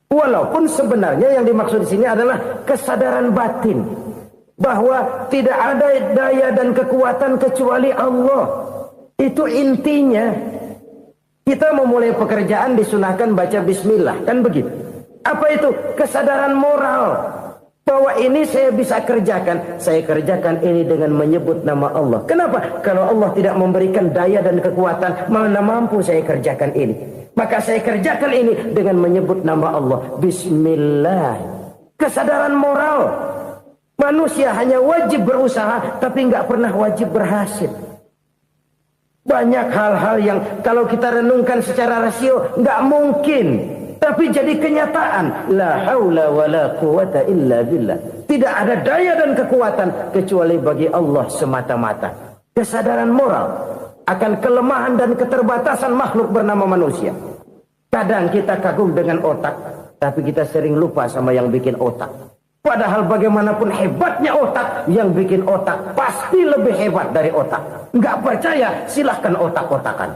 Walaupun sebenarnya yang dimaksud di sini adalah kesadaran batin bahwa tidak ada daya dan kekuatan kecuali Allah. Itu intinya. Kita memulai pekerjaan disunahkan baca bismillah, kan begitu. Apa itu? Kesadaran moral. Bahwa ini saya bisa kerjakan. Saya kerjakan ini dengan menyebut nama Allah. Kenapa? Kalau Allah tidak memberikan daya dan kekuatan, mana mampu saya kerjakan ini. Maka saya kerjakan ini dengan menyebut nama Allah. Bismillah. Kesadaran moral. Manusia hanya wajib berusaha, tapi nggak pernah wajib berhasil. Banyak hal-hal yang kalau kita renungkan secara rasio nggak mungkin. Tapi jadi kenyataan. La haula wa la quwata illa billah. Tidak ada daya dan kekuatan kecuali bagi Allah semata-mata. Kesadaran moral akan kelemahan dan keterbatasan makhluk bernama manusia. Kadang kita kagum dengan otak, tapi kita sering lupa sama yang bikin otak. Padahal bagaimanapun hebatnya otak, yang bikin otak pasti lebih hebat dari otak. Nggak percaya, silahkan otak-otakan.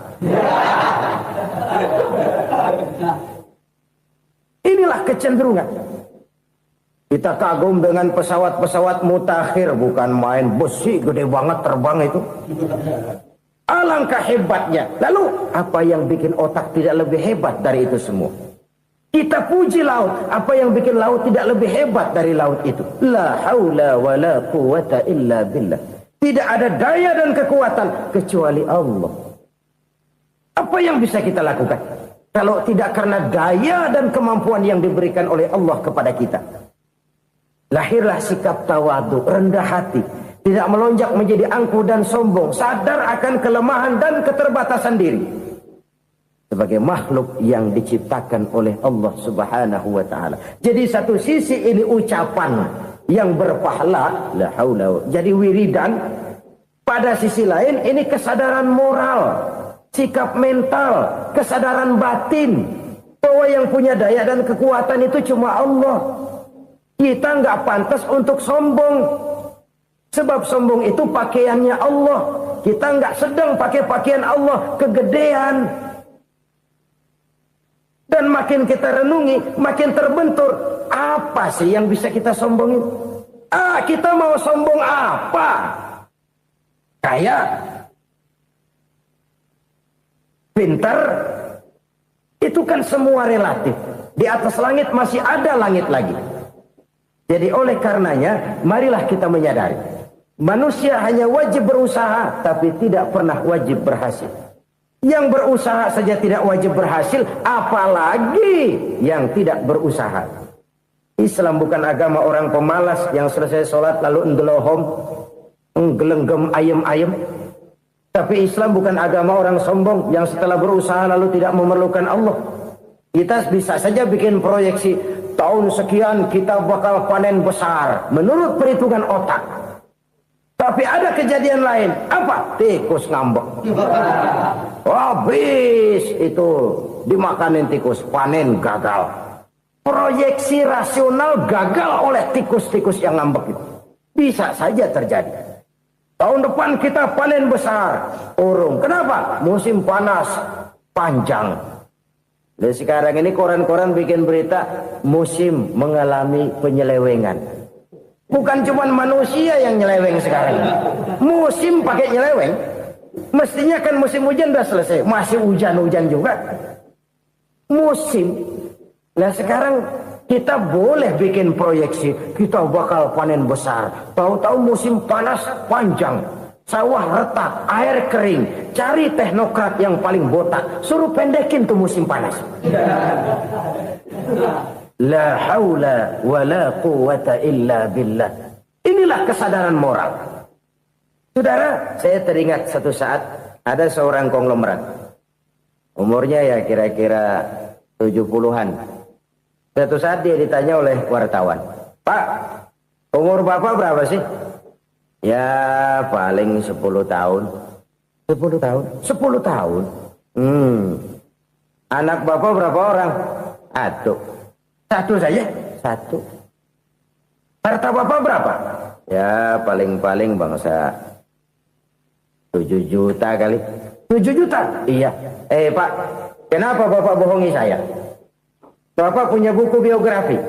Inilah kecenderungan. Kita kagum dengan pesawat-pesawat mutakhir, bukan main besi gede banget terbang itu. Alangkah hebatnya. Lalu apa yang bikin otak tidak lebih hebat dari itu semua? Kita puji laut. Apa yang bikin laut tidak lebih hebat dari laut itu? La haula wa la quwata illa billah. Tidak ada daya dan kekuatan kecuali Allah. Apa yang bisa kita lakukan? Kalau tidak karena daya dan kemampuan yang diberikan oleh Allah kepada kita. Lahirlah sikap tawadu, rendah hati. Tidak melonjak menjadi angkuh dan sombong. Sadar akan kelemahan dan keterbatasan diri. Sebagai makhluk yang diciptakan oleh Allah subhanahu wa ta'ala. Jadi satu sisi ini ucapan yang berpahala. La haula. Jadi wiridan. Pada sisi lain ini kesadaran moral. Sikap mental, kesadaran batin, bahwa yang punya daya dan kekuatan itu cuma Allah. Kita nggak pantas untuk sombong, sebab sombong itu pakaiannya Allah. Kita nggak sedang pakai pakaian Allah, kegedean. Dan makin kita renungi, makin terbentur. Apa sih yang bisa kita sombongin? Kita mau sombong apa? Kayak pintar, itu kan semua relatif. Di atas langit masih ada langit lagi. Jadi oleh karenanya, marilah kita menyadari. Manusia hanya wajib berusaha, tapi tidak pernah wajib berhasil. Yang berusaha saja tidak wajib berhasil, apalagi yang tidak berusaha. Islam bukan agama orang pemalas yang selesai sholat lalu enggelohom, enggelenggem ayem-ayem. Tapi Islam bukan agama orang sombong yang setelah berusaha lalu tidak memerlukan Allah. Kita bisa saja bikin proyeksi, tahun sekian kita bakal panen besar menurut perhitungan otak. Tapi ada kejadian lain. Apa? Tikus ngambek. Habis itu dimakanin tikus, panen gagal. Proyeksi rasional gagal oleh tikus-tikus yang ngambek itu. Bisa saja terjadi. Tahun depan kita panen besar. Urung. Kenapa? Musim panas panjang. Dan sekarang ini koran-koran bikin berita musim mengalami penyelewengan. Bukan cuma manusia yang nyeleweng sekarang. Musim pakai nyeleweng. Mestinya kan musim hujan udah selesai. Masih hujan-hujan juga. Musim. Nah sekarang kita boleh bikin proyeksi, kita bakal panen besar. Tahu-tahu musim panas panjang, sawah retak, air kering. Cari teknokrat yang paling botak, suruh pendekin tuh musim panas. La haula wa la quwata illa billah. Inilah kesadaran moral. Saudara, saya teringat satu saat ada seorang konglomerat. Umurnya ya kira-kira 70-an. Suatu saat dia ditanya oleh wartawan, Pak, umur Bapak berapa sih? Ya paling 10 tahun. 10 tahun? 10 tahun? Anak Bapak berapa orang? Satu saja? Satu. Harta Bapak berapa? Ya paling-paling bangsa 7 juta kali. 7 juta? Iya. Pak, kenapa Bapak bohongi saya? Bapak punya buku biografi.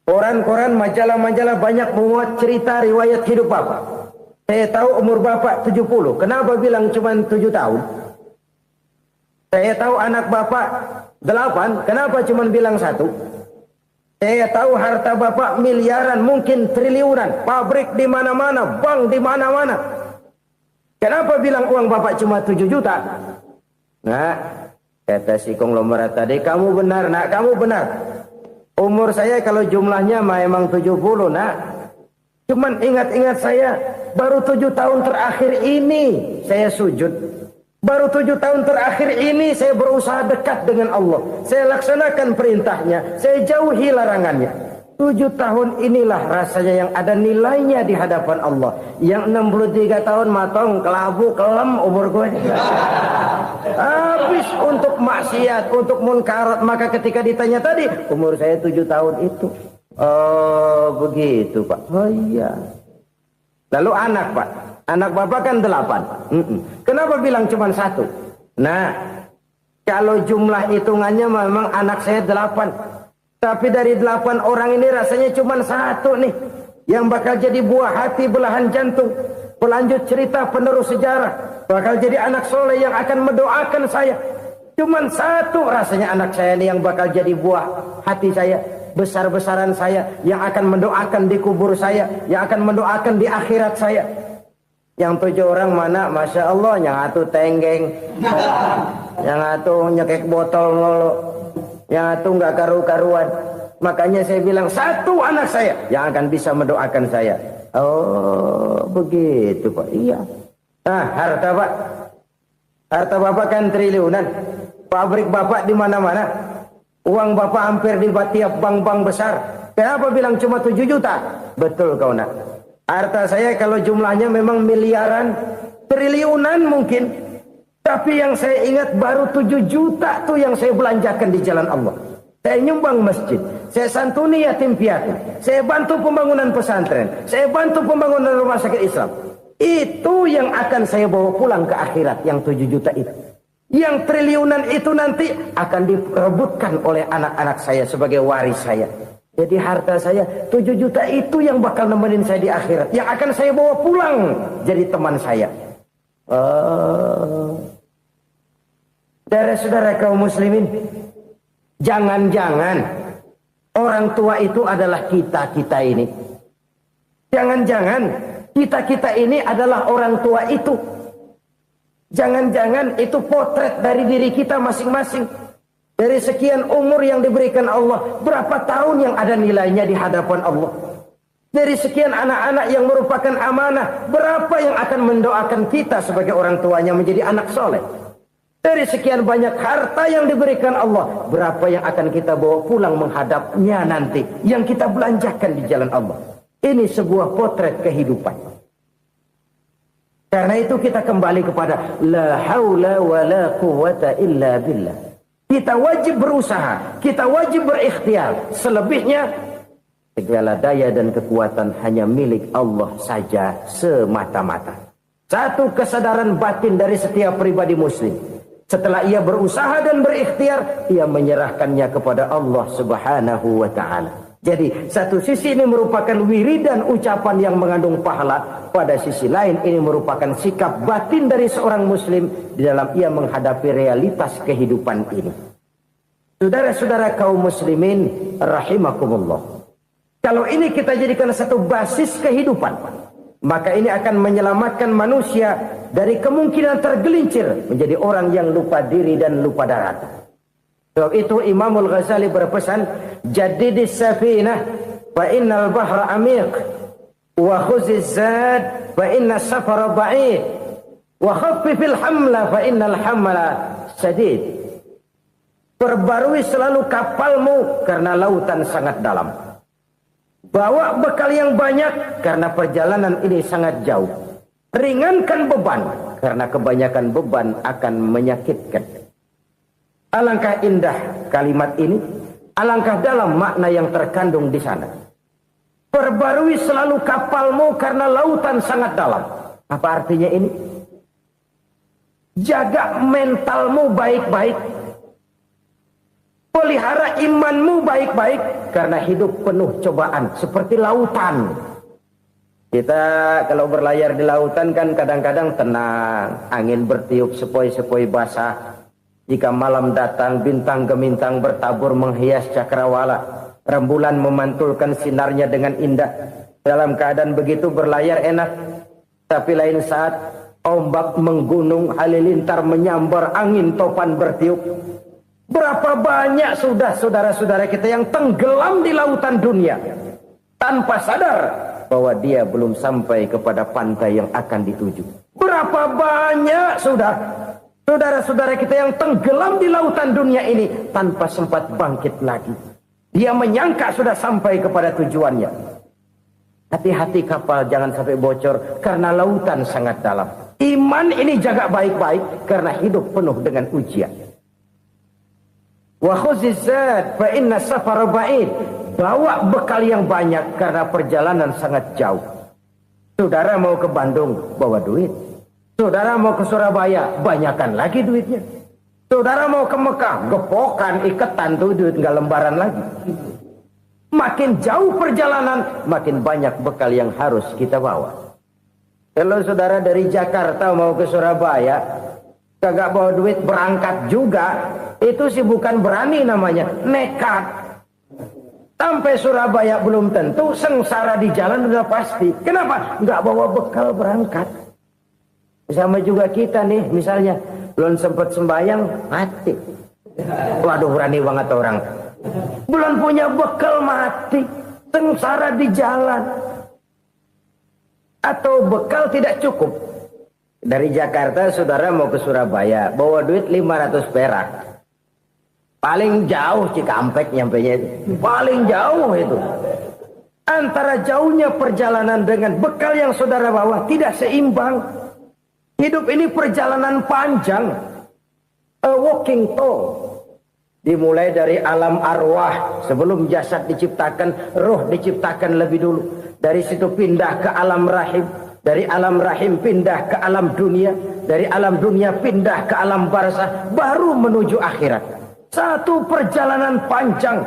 Koran-koran, majalah-majalah banyak memuat cerita riwayat hidup Bapak. Saya tahu umur Bapak 70. Kenapa bilang cuma 7 tahun? Saya tahu anak Bapak 8. Kenapa cuma bilang 1? Saya tahu harta bapak miliaran, mungkin triliunan, pabrik di mana-mana, bank di mana-mana. Kenapa bilang uang bapak cuma 7 juta? Nah, kata si konglomerat tadi, kamu benar nak, kamu benar. Umur saya kalau jumlahnya memang 70 nak. Cuman ingat-ingat saya, baru 7 tahun terakhir ini saya sujud. Baru 7 tahun terakhir ini saya berusaha dekat dengan Allah. Saya laksanakan perintahnya, saya jauhi larangannya. 7 tahun inilah rasanya yang ada nilainya di hadapan Allah. Yang 63 tahun matong, kelabu, kelem umur gue. Habis untuk maksiat, untuk munkarat. Maka ketika ditanya tadi, umur saya 7 tahun itu. Oh begitu Pak. Oh iya. Lalu anak Pak. Anak bapak kan 8. Kenapa bilang cuma 1? Nah, kalau jumlah hitungannya memang anak saya 8. Tapi dari 8 orang ini rasanya cuma 1 nih. Yang bakal jadi buah hati, belahan jantung. Pelanjut cerita, penerus sejarah. Bakal jadi anak soleh yang akan mendoakan saya. Cuma 1 rasanya anak saya ini yang bakal jadi buah hati saya. Besar-besaran saya. Yang akan mendoakan di kubur saya. Yang akan mendoakan di akhirat saya. Yang 7 orang mana, Masya Allah, yang atu tenggeng, yang atu nyekek botol mulu, yang atu nggak karu-karuan. Makanya saya bilang 1 anak saya yang akan bisa mendoakan saya. Oh begitu Pak. Iya. Nah harta Pak, harta bapak kan triliunan, pabrik bapak di mana-mana, uang bapak hampir di tiap bank-bank besar. Kenapa bilang cuma 7 juta? Betul kau nak. Harta saya kalau jumlahnya memang miliaran, triliunan mungkin. Tapi yang saya ingat baru 7 juta tuh yang saya belanjakan di jalan Allah. Saya nyumbang masjid, saya santuni yatim piatu, saya bantu pembangunan pesantren, saya bantu pembangunan rumah sakit Islam. Itu yang akan saya bawa pulang ke akhirat, yang 7 juta itu. Yang triliunan itu nanti akan diperebutkan oleh anak-anak saya sebagai waris saya. Jadi harta saya 7 juta itu yang bakal nemenin saya di akhirat. Yang akan saya bawa pulang jadi teman saya. Saudara-saudara kaum muslimin, jangan-jangan orang tua itu adalah kita-kita ini. Jangan-jangan kita-kita ini adalah orang tua itu. Jangan-jangan itu potret dari diri kita masing-masing. Dari sekian umur yang diberikan Allah, berapa tahun yang ada nilainya di hadapan Allah? Dari sekian anak-anak yang merupakan amanah, berapa yang akan mendoakan kita sebagai orang tuanya menjadi anak soleh? Dari sekian banyak harta yang diberikan Allah, berapa yang akan kita bawa pulang menghadapnya nanti, yang kita belanjakan di jalan Allah? Ini sebuah potret kehidupan. Karena itu kita kembali kepada la haula wa la quwwata illa billah. Kita wajib berusaha, kita wajib berikhtiar. Selebihnya, segala daya dan kekuatan hanya milik Allah saja semata-mata. Satu kesadaran batin dari setiap pribadi muslim. Setelah ia berusaha dan berikhtiar, ia menyerahkannya kepada Allah Subhanahu wa ta'ala. Jadi, satu sisi ini merupakan wiridan ucapan yang mengandung pahala. Pada sisi lain, ini merupakan sikap batin dari seorang muslim di dalam ia menghadapi realitas kehidupan ini. Saudara-saudara kaum muslimin, rahimakumullah. Kalau ini kita jadikan satu basis kehidupan, maka ini akan menyelamatkan manusia dari kemungkinan tergelincir menjadi orang yang lupa diri dan lupa darat. Sebab itu Imamul Ghazali berpesan, jadidis safinah fa innal bahra amiq wa khuziz zad fa inna safara ba'id wa khaffifil hamla fa innal hamla sadid. Perbarui selalu kapalmu karena lautan sangat dalam. Bawa bekal yang banyak karena perjalanan ini sangat jauh. Ringankan beban karena kebanyakan beban akan menyakitkan. Alangkah indah kalimat ini, alangkah dalam makna yang terkandung di sana. Perbarui selalu kapalmu karena lautan sangat dalam. Apa artinya ini? Jaga mentalmu baik-baik. Pelihara imanmu baik-baik karena hidup penuh cobaan seperti lautan. Kita kalau berlayar di lautan kan kadang-kadang tenang, angin bertiup sepoi-sepoi basah. Jika malam datang bintang gemintang bertabur menghias cakrawala. rembulan memantulkan sinarnya dengan indah. Dalam keadaan begitu berlayar enak. Tapi lain saat ombak menggunung, halilintar menyambar, angin topan bertiup. Berapa banyak sudah saudara-saudara kita yang tenggelam di lautan dunia tanpa sadar bahwa dia belum sampai kepada pantai yang akan dituju. Berapa banyak sudah saudara-saudara kita yang tenggelam di lautan dunia ini tanpa sempat bangkit lagi. Dia menyangka sudah sampai kepada tujuannya. Hati-hati kapal jangan sampai bocor karena lautan sangat dalam. Iman ini jaga baik-baik karena hidup penuh dengan ujian. Wa khuziz zad fa inna safara ba'id. Bawa bekal yang banyak karena perjalanan sangat jauh. Saudara mau ke Bandung, bawa duit. Saudara mau ke Surabaya, banyakan lagi duitnya. Saudara mau ke Mekah, gepokan, iketan tuh duit nggak lembaran lagi. Makin jauh perjalanan, makin banyak bekal yang harus kita bawa. Kalau saudara dari Jakarta mau ke Surabaya, kagak bawa duit berangkat juga, itu sih bukan berani namanya, nekat. Sampai Surabaya belum tentu, sengsara di jalan udah pasti. Kenapa? Nggak bawa bekal berangkat. Sama juga kita nih, misalnya belum sempat sembahyang, mati. Waduh, berani banget orang. Belum punya bekal, mati. Sengsara di jalan. Atau bekal tidak cukup. Dari Jakarta saudara mau ke Surabaya, bawa duit 500 perak. Paling jauh Cikampek nyampenya itu. Paling jauh itu. Antara jauhnya perjalanan dengan bekal yang saudara bawa tidak seimbang. Hidup ini perjalanan panjang. A walking tour. Dimulai dari alam arwah. Sebelum jasad diciptakan, roh diciptakan lebih dulu. Dari situ pindah ke alam rahim. Dari alam rahim pindah ke alam dunia. Dari alam dunia pindah ke alam barzah. Baru menuju akhirat. Satu perjalanan panjang.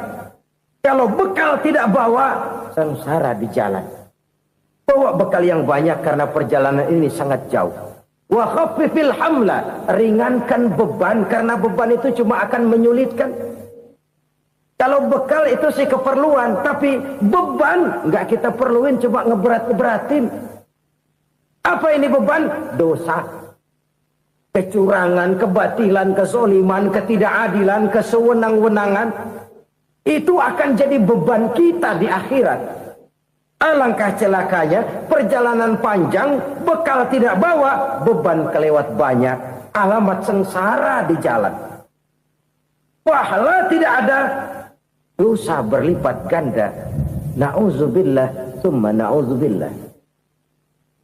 Kalau bekal tidak bawa, sengsara di jalan. Bawa bekal yang banyak karena perjalanan ini sangat jauh. Wa khaffifil hamla, ringankan beban karena beban itu cuma akan menyulitkan. Kalau bekal itu sih keperluan, tapi beban nggak kita perluin, cuma ngeberat-beratin. Apa ini beban? Dosa. Kecurangan, kebatilan, kezoliman, ketidakadilan, kesewenang-wenangan. Itu akan jadi beban kita di akhirat. Alangkah celakanya, perjalanan panjang, bekal tidak bawa, beban kelewat banyak. Alamat sengsara di jalan. Pahala tidak ada, dosa berlipat ganda. Na'udzubillah, summa na'udzubillah.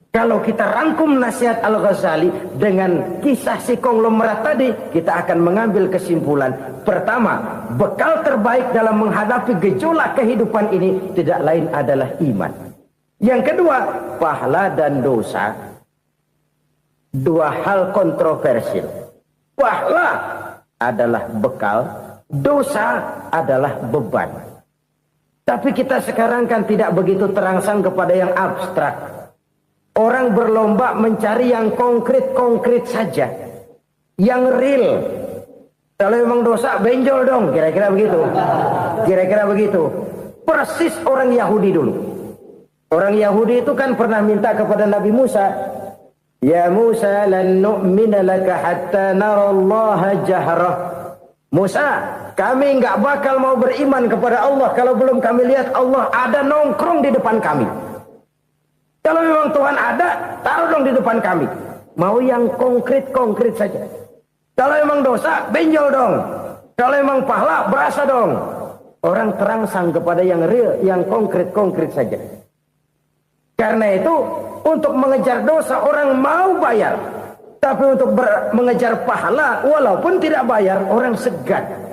Kalau kita rangkum nasihat Al-Ghazali dengan kisah si konglomerat tadi, kita akan mengambil kesimpulan. Pertama, bekal terbaik dalam menghadapi gejolak kehidupan ini tidak lain adalah iman. Yang kedua, pahala dan dosa. Dua hal kontroversial. Pahala adalah bekal, dosa adalah beban. Tapi kita sekarang kan tidak begitu terangsang kepada yang abstrak. Orang berlomba mencari yang konkret-konkret saja. Yang real. Kalau memang dosa, benjol dong. Kira-kira begitu. Kira-kira begitu. Persis orang Yahudi dulu. Orang Yahudi itu kan pernah minta kepada Nabi Musa. Ya Musa, lan nu'mina laka hatta narallaha jahrah. Musa, kami nggak bakal mau beriman kepada Allah kalau belum kami lihat Allah ada nongkrong di depan kami. Kalau memang Tuhan ada, taruh dong di depan kami. Mau yang konkret-konkret saja. Kalau memang dosa, benjol dong. Kalau memang pahala, berasa dong. Orang terangsang kepada yang real, yang konkret-konkret saja. Karena itu, untuk mengejar dosa, orang mau bayar. Tapi untuk mengejar pahala, walaupun tidak bayar, orang segan.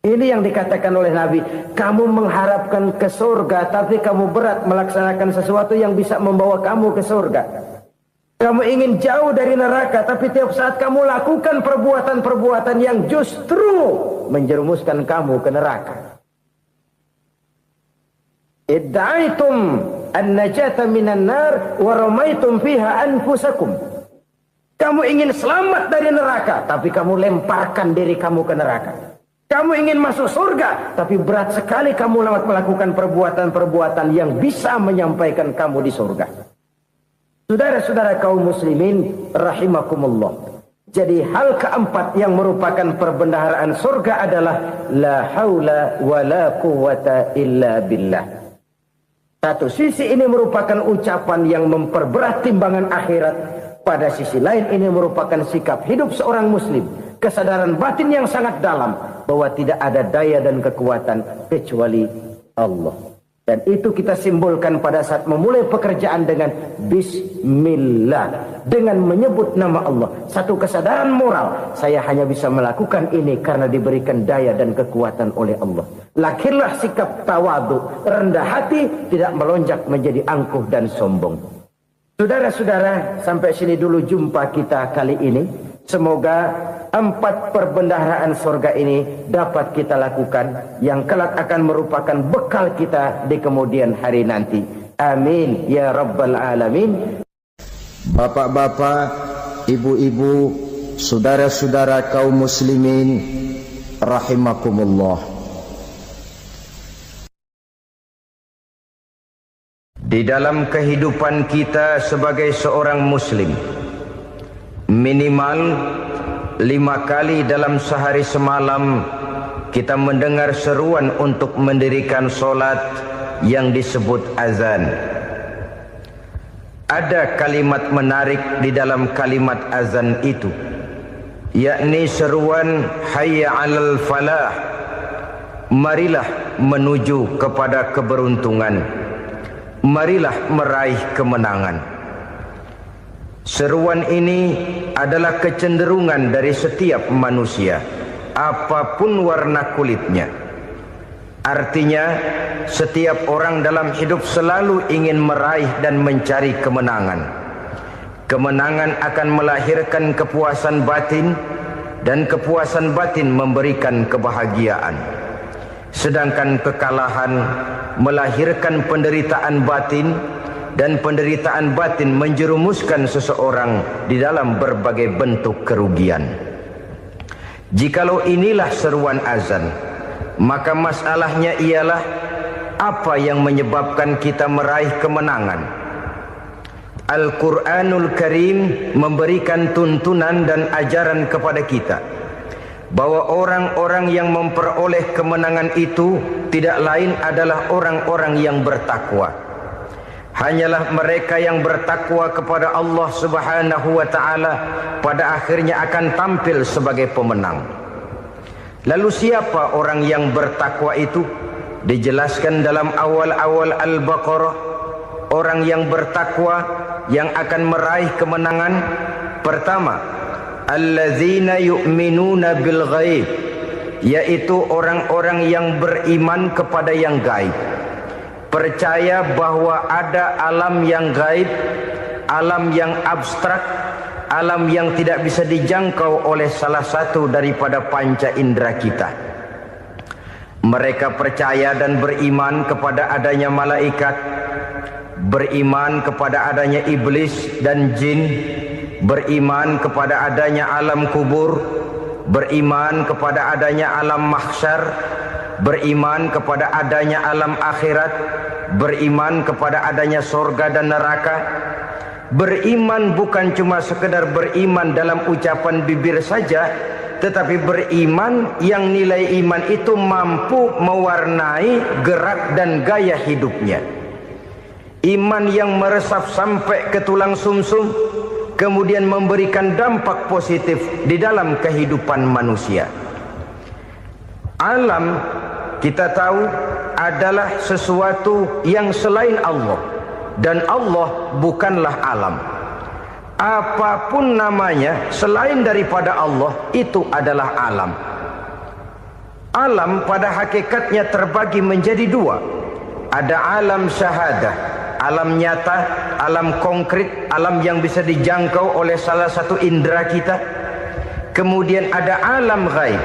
Ini yang dikatakan oleh Nabi, kamu mengharapkan ke surga, tapi kamu berat melaksanakan sesuatu yang bisa membawa kamu ke surga. Kamu ingin jauh dari neraka, tapi tiap saat kamu lakukan perbuatan-perbuatan yang justru menjerumuskan kamu ke neraka. Idda'aitum an-najata minan nar wa ramaitum fiha anfusakum. Kamu ingin selamat dari neraka, tapi kamu lemparkan diri kamu ke neraka. Kamu ingin masuk surga, tapi berat sekali kamu melakukan perbuatan-perbuatan yang bisa menyampaikan kamu di surga. Saudara-saudara kaum muslimin rahimakumullah. Jadi hal keempat yang merupakan perbendaharaan surga adalah la haula wa la quwwata illa billah. Satu sisi ini merupakan ucapan yang memperberat timbangan akhirat. Pada sisi lain ini merupakan sikap hidup seorang muslim. Kesadaran batin yang sangat dalam bahwa tidak ada daya dan kekuatan kecuali Allah. Dan itu kita simbolkan pada saat memulai pekerjaan dengan Bismillah, dengan menyebut nama Allah. Satu kesadaran moral, saya hanya bisa melakukan ini karena diberikan daya dan kekuatan oleh Allah. Lahirlah sikap tawadu, rendah hati, tidak melonjak menjadi angkuh dan sombong. Saudara-saudara, sampai sini dulu jumpa kita kali ini. Semoga 4 perbendaharaan surga ini dapat kita lakukan, yang kelak akan merupakan bekal kita di kemudian hari nanti. Amin ya rabbal alamin. Bapak-bapak, ibu-ibu, saudara-saudara kaum muslimin rahimakumullah. Di dalam kehidupan kita sebagai seorang muslim, minimal 5 kali dalam sehari semalam kita mendengar seruan untuk mendirikan solat yang disebut azan. Ada kalimat menarik di dalam kalimat azan itu, yakni seruan hayya 'alal falah, marilah menuju kepada keberuntungan, marilah meraih kemenangan. Seruan ini adalah kecenderungan dari setiap manusia, apapun warna kulitnya. Artinya, setiap orang dalam hidup selalu ingin meraih dan mencari kemenangan. Kemenangan akan melahirkan kepuasan batin, dan kepuasan batin memberikan kebahagiaan. Sedangkan kekalahan melahirkan penderitaan batin, dan penderitaan batin menjerumuskan seseorang di dalam berbagai bentuk kerugian. Jikalau inilah seruan azan, maka masalahnya ialah apa yang menyebabkan kita meraih kemenangan. Al-Quranul Karim memberikan tuntunan dan ajaran kepada kita bahwa orang-orang yang memperoleh kemenangan itu tidak lain adalah orang-orang yang bertakwa. Hanyalah mereka yang bertakwa kepada Allah Subhanahu wa ta'ala pada akhirnya akan tampil sebagai pemenang. Lalu siapa orang yang bertakwa itu? Dijelaskan dalam awal-awal Al-Baqarah, orang yang bertakwa yang akan meraih kemenangan. Pertama, allazina yu'minuna bil ghaib, yaitu orang-orang yang beriman kepada yang gaib. Percaya bahwa ada alam yang gaib, alam yang abstrak, alam yang tidak bisa dijangkau oleh salah satu daripada panca indera kita. Mereka percaya dan beriman kepada adanya malaikat, beriman kepada adanya iblis dan jin, beriman kepada adanya alam kubur, beriman kepada adanya alam mahsyar, beriman kepada adanya alam akhirat, beriman kepada adanya surga dan neraka. Beriman bukan cuma sekedar beriman dalam ucapan bibir saja, tetapi beriman yang nilai iman itu mampu mewarnai gerak dan gaya hidupnya. Iman yang meresap sampai ke tulang sumsum, kemudian memberikan dampak positif di dalam kehidupan manusia. Alam, kita tahu, adalah sesuatu yang selain Allah, dan Allah bukanlah alam. Apapun namanya selain daripada Allah, itu adalah alam. Alam pada hakikatnya terbagi menjadi 2. Ada alam syahadah, alam nyata, alam konkret, alam yang bisa dijangkau oleh salah satu indera kita. Kemudian ada alam ghaib,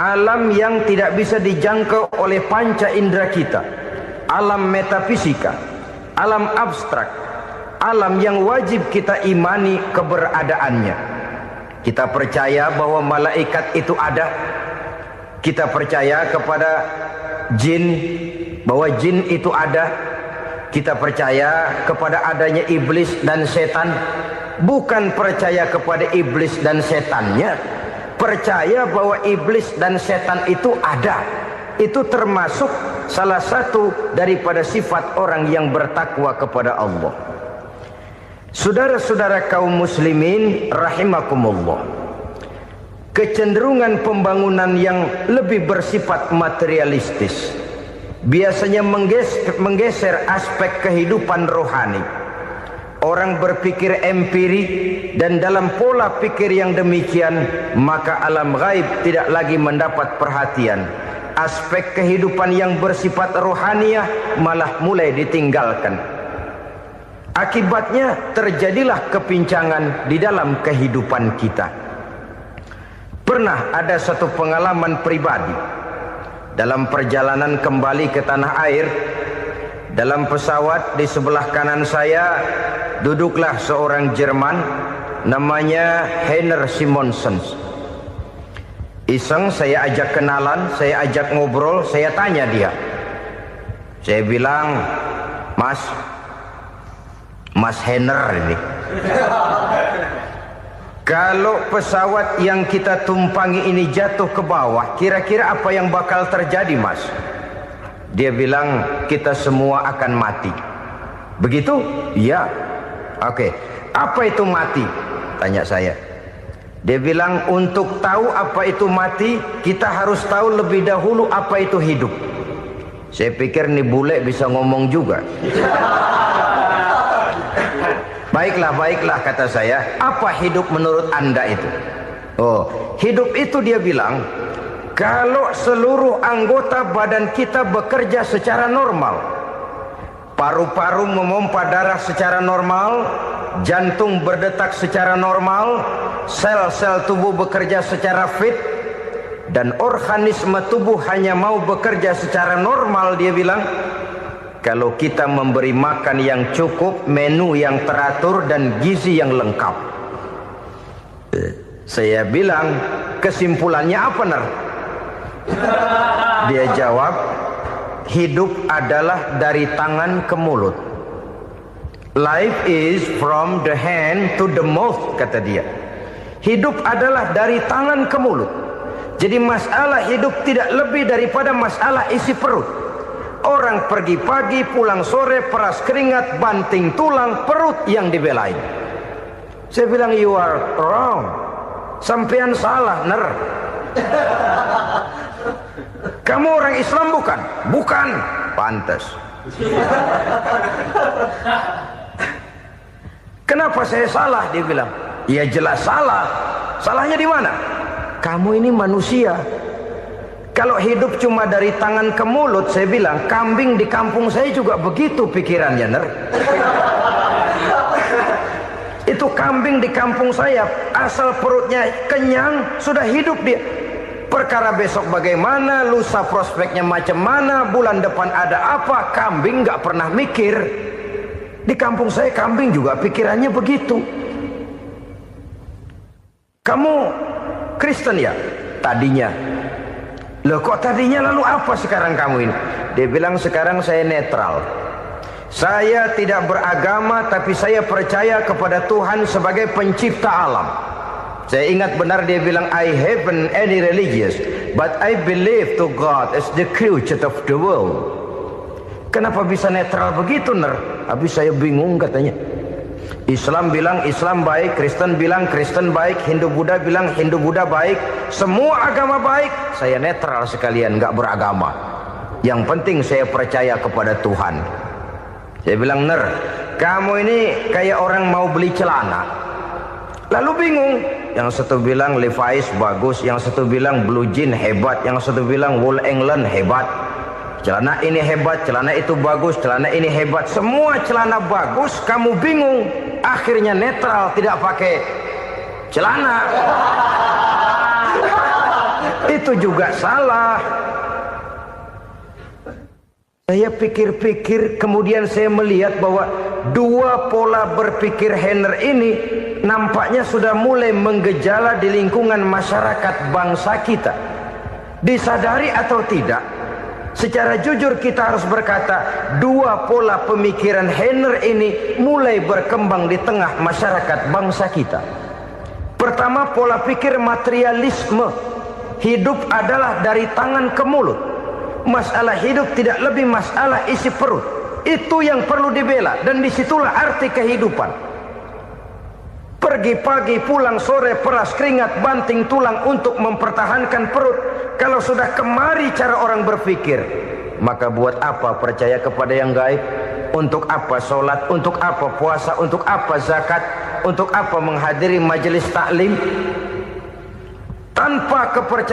alam yang tidak bisa dijangkau oleh panca indera kita, alam metafisika, alam abstrak, alam yang wajib kita imani keberadaannya. Kita percaya bahwa malaikat itu ada, Kita percaya kepada jin, bahwa jin itu ada. Kita percaya kepada adanya iblis dan setan. Bukan percaya kepada iblis dan setannya, percaya bahwa iblis dan setan itu ada. Itu termasuk salah satu daripada sifat orang yang bertakwa kepada Allah. Saudara-saudara kaum muslimin rahimakumullah, kecenderungan pembangunan yang lebih bersifat materialistis biasanya menggeser aspek kehidupan rohani. Orang berpikir empiri, dan dalam pola pikir yang demikian maka alam gaib tidak lagi mendapat perhatian. Aspek kehidupan yang bersifat rohaniah malah mulai ditinggalkan. Akibatnya terjadilah kepincangan di dalam kehidupan kita. Pernah ada satu pengalaman pribadi dalam perjalanan kembali ke tanah air. Dalam pesawat di sebelah kanan saya duduklah seorang Jerman namanya Heiner Simonsen. Iseng saya ajak kenalan, saya ajak ngobrol, saya tanya dia. Saya bilang, Mas Heiner ini, kalau pesawat yang kita tumpangi ini jatuh ke bawah, kira-kira apa yang bakal terjadi, Mas? Dia bilang, kita semua akan mati. Begitu? Iya. Oke. Apa itu mati? Tanya saya. Dia bilang, untuk tahu apa itu mati, kita harus tahu lebih dahulu apa itu hidup. Saya pikir nih bule bisa ngomong juga. Baiklah kata saya. Apa hidup menurut Anda itu? Oh, hidup itu dia bilang, kalau seluruh anggota badan kita bekerja secara normal, paru-paru memompa darah secara normal, jantung berdetak secara normal, sel-sel tubuh bekerja secara fit, dan organisme tubuh hanya mau bekerja secara normal, dia bilang, kalau kita memberi makan yang cukup, menu yang teratur, dan gizi yang lengkap. Saya bilang, kesimpulannya apa, Ner? Dia jawab, hidup adalah dari tangan ke mulut. Life is from the hand to the mouth, kata dia. Hidup adalah dari tangan ke mulut. Jadi masalah hidup tidak lebih daripada masalah isi perut. Orang pergi pagi, pulang sore, peras keringat, banting tulang, perut yang dibelain. Saya bilang, you are wrong. Sampean salah, Ner. Kamu orang Islam bukan? Bukan. Pantas. Kenapa saya salah? Dia bilang. Ya jelas salah. Salahnya di mana? Kamu ini manusia. Kalau hidup cuma dari tangan ke mulut, saya bilang, kambing di kampung saya juga begitu pikirannya, Ner. Itu kambing di kampung saya, asal perutnya kenyang, sudah hidup dia. Perkara besok bagaimana, lusa prospeknya macam mana, bulan depan ada apa, kambing nggak pernah mikir. Di kampung saya kambing juga pikirannya begitu. Kamu Kristen ya? Tadinya. Loh kok tadinya, lalu apa sekarang kamu ini? Dia bilang, sekarang saya netral. Saya tidak beragama, tapi saya percaya kepada Tuhan sebagai pencipta alam. Saya ingat benar dia bilang, I haven't any religious, but I believe to God as the creator of the world. Kenapa bisa netral begitu, Ner? Habis saya bingung katanya. Islam bilang Islam baik, Kristen bilang Kristen baik, Hindu Buddha bilang Hindu Buddha baik, semua agama baik. Saya netral sekalian, nggak beragama. Yang penting saya percaya kepada Tuhan. Saya bilang, Ner, kamu ini kayak orang mau beli celana, lalu bingung. Yang satu bilang Levi's bagus, yang satu bilang Blue Jean hebat, yang satu bilang Wool England hebat. Celana ini hebat, celana itu bagus, celana ini hebat. Semua celana bagus, kamu bingung. Akhirnya netral, tidak pakai celana. Itu juga salah. Saya pikir-pikir, kemudian saya melihat bahwa dua pola berpikir Heiner ini nampaknya sudah mulai menggejala di lingkungan masyarakat bangsa kita. Disadari atau tidak, secara jujur kita harus berkata, dua pola pemikiran Henner ini mulai berkembang di tengah masyarakat bangsa kita. Pertama, pola pikir materialisme. Hidup adalah dari tangan ke mulut. Masalah hidup tidak lebih masalah isi perut. Itu yang perlu dibela, dan disitulah arti kehidupan. Pergi pagi, pulang sore, peras keringat, banting tulang untuk mempertahankan perut. Kalau sudah kemari cara orang berpikir, maka buat apa percaya kepada yang gaib? Untuk apa sholat? Untuk apa puasa? Untuk apa zakat? Untuk apa menghadiri majelis taklim? Tanpa kepercayaan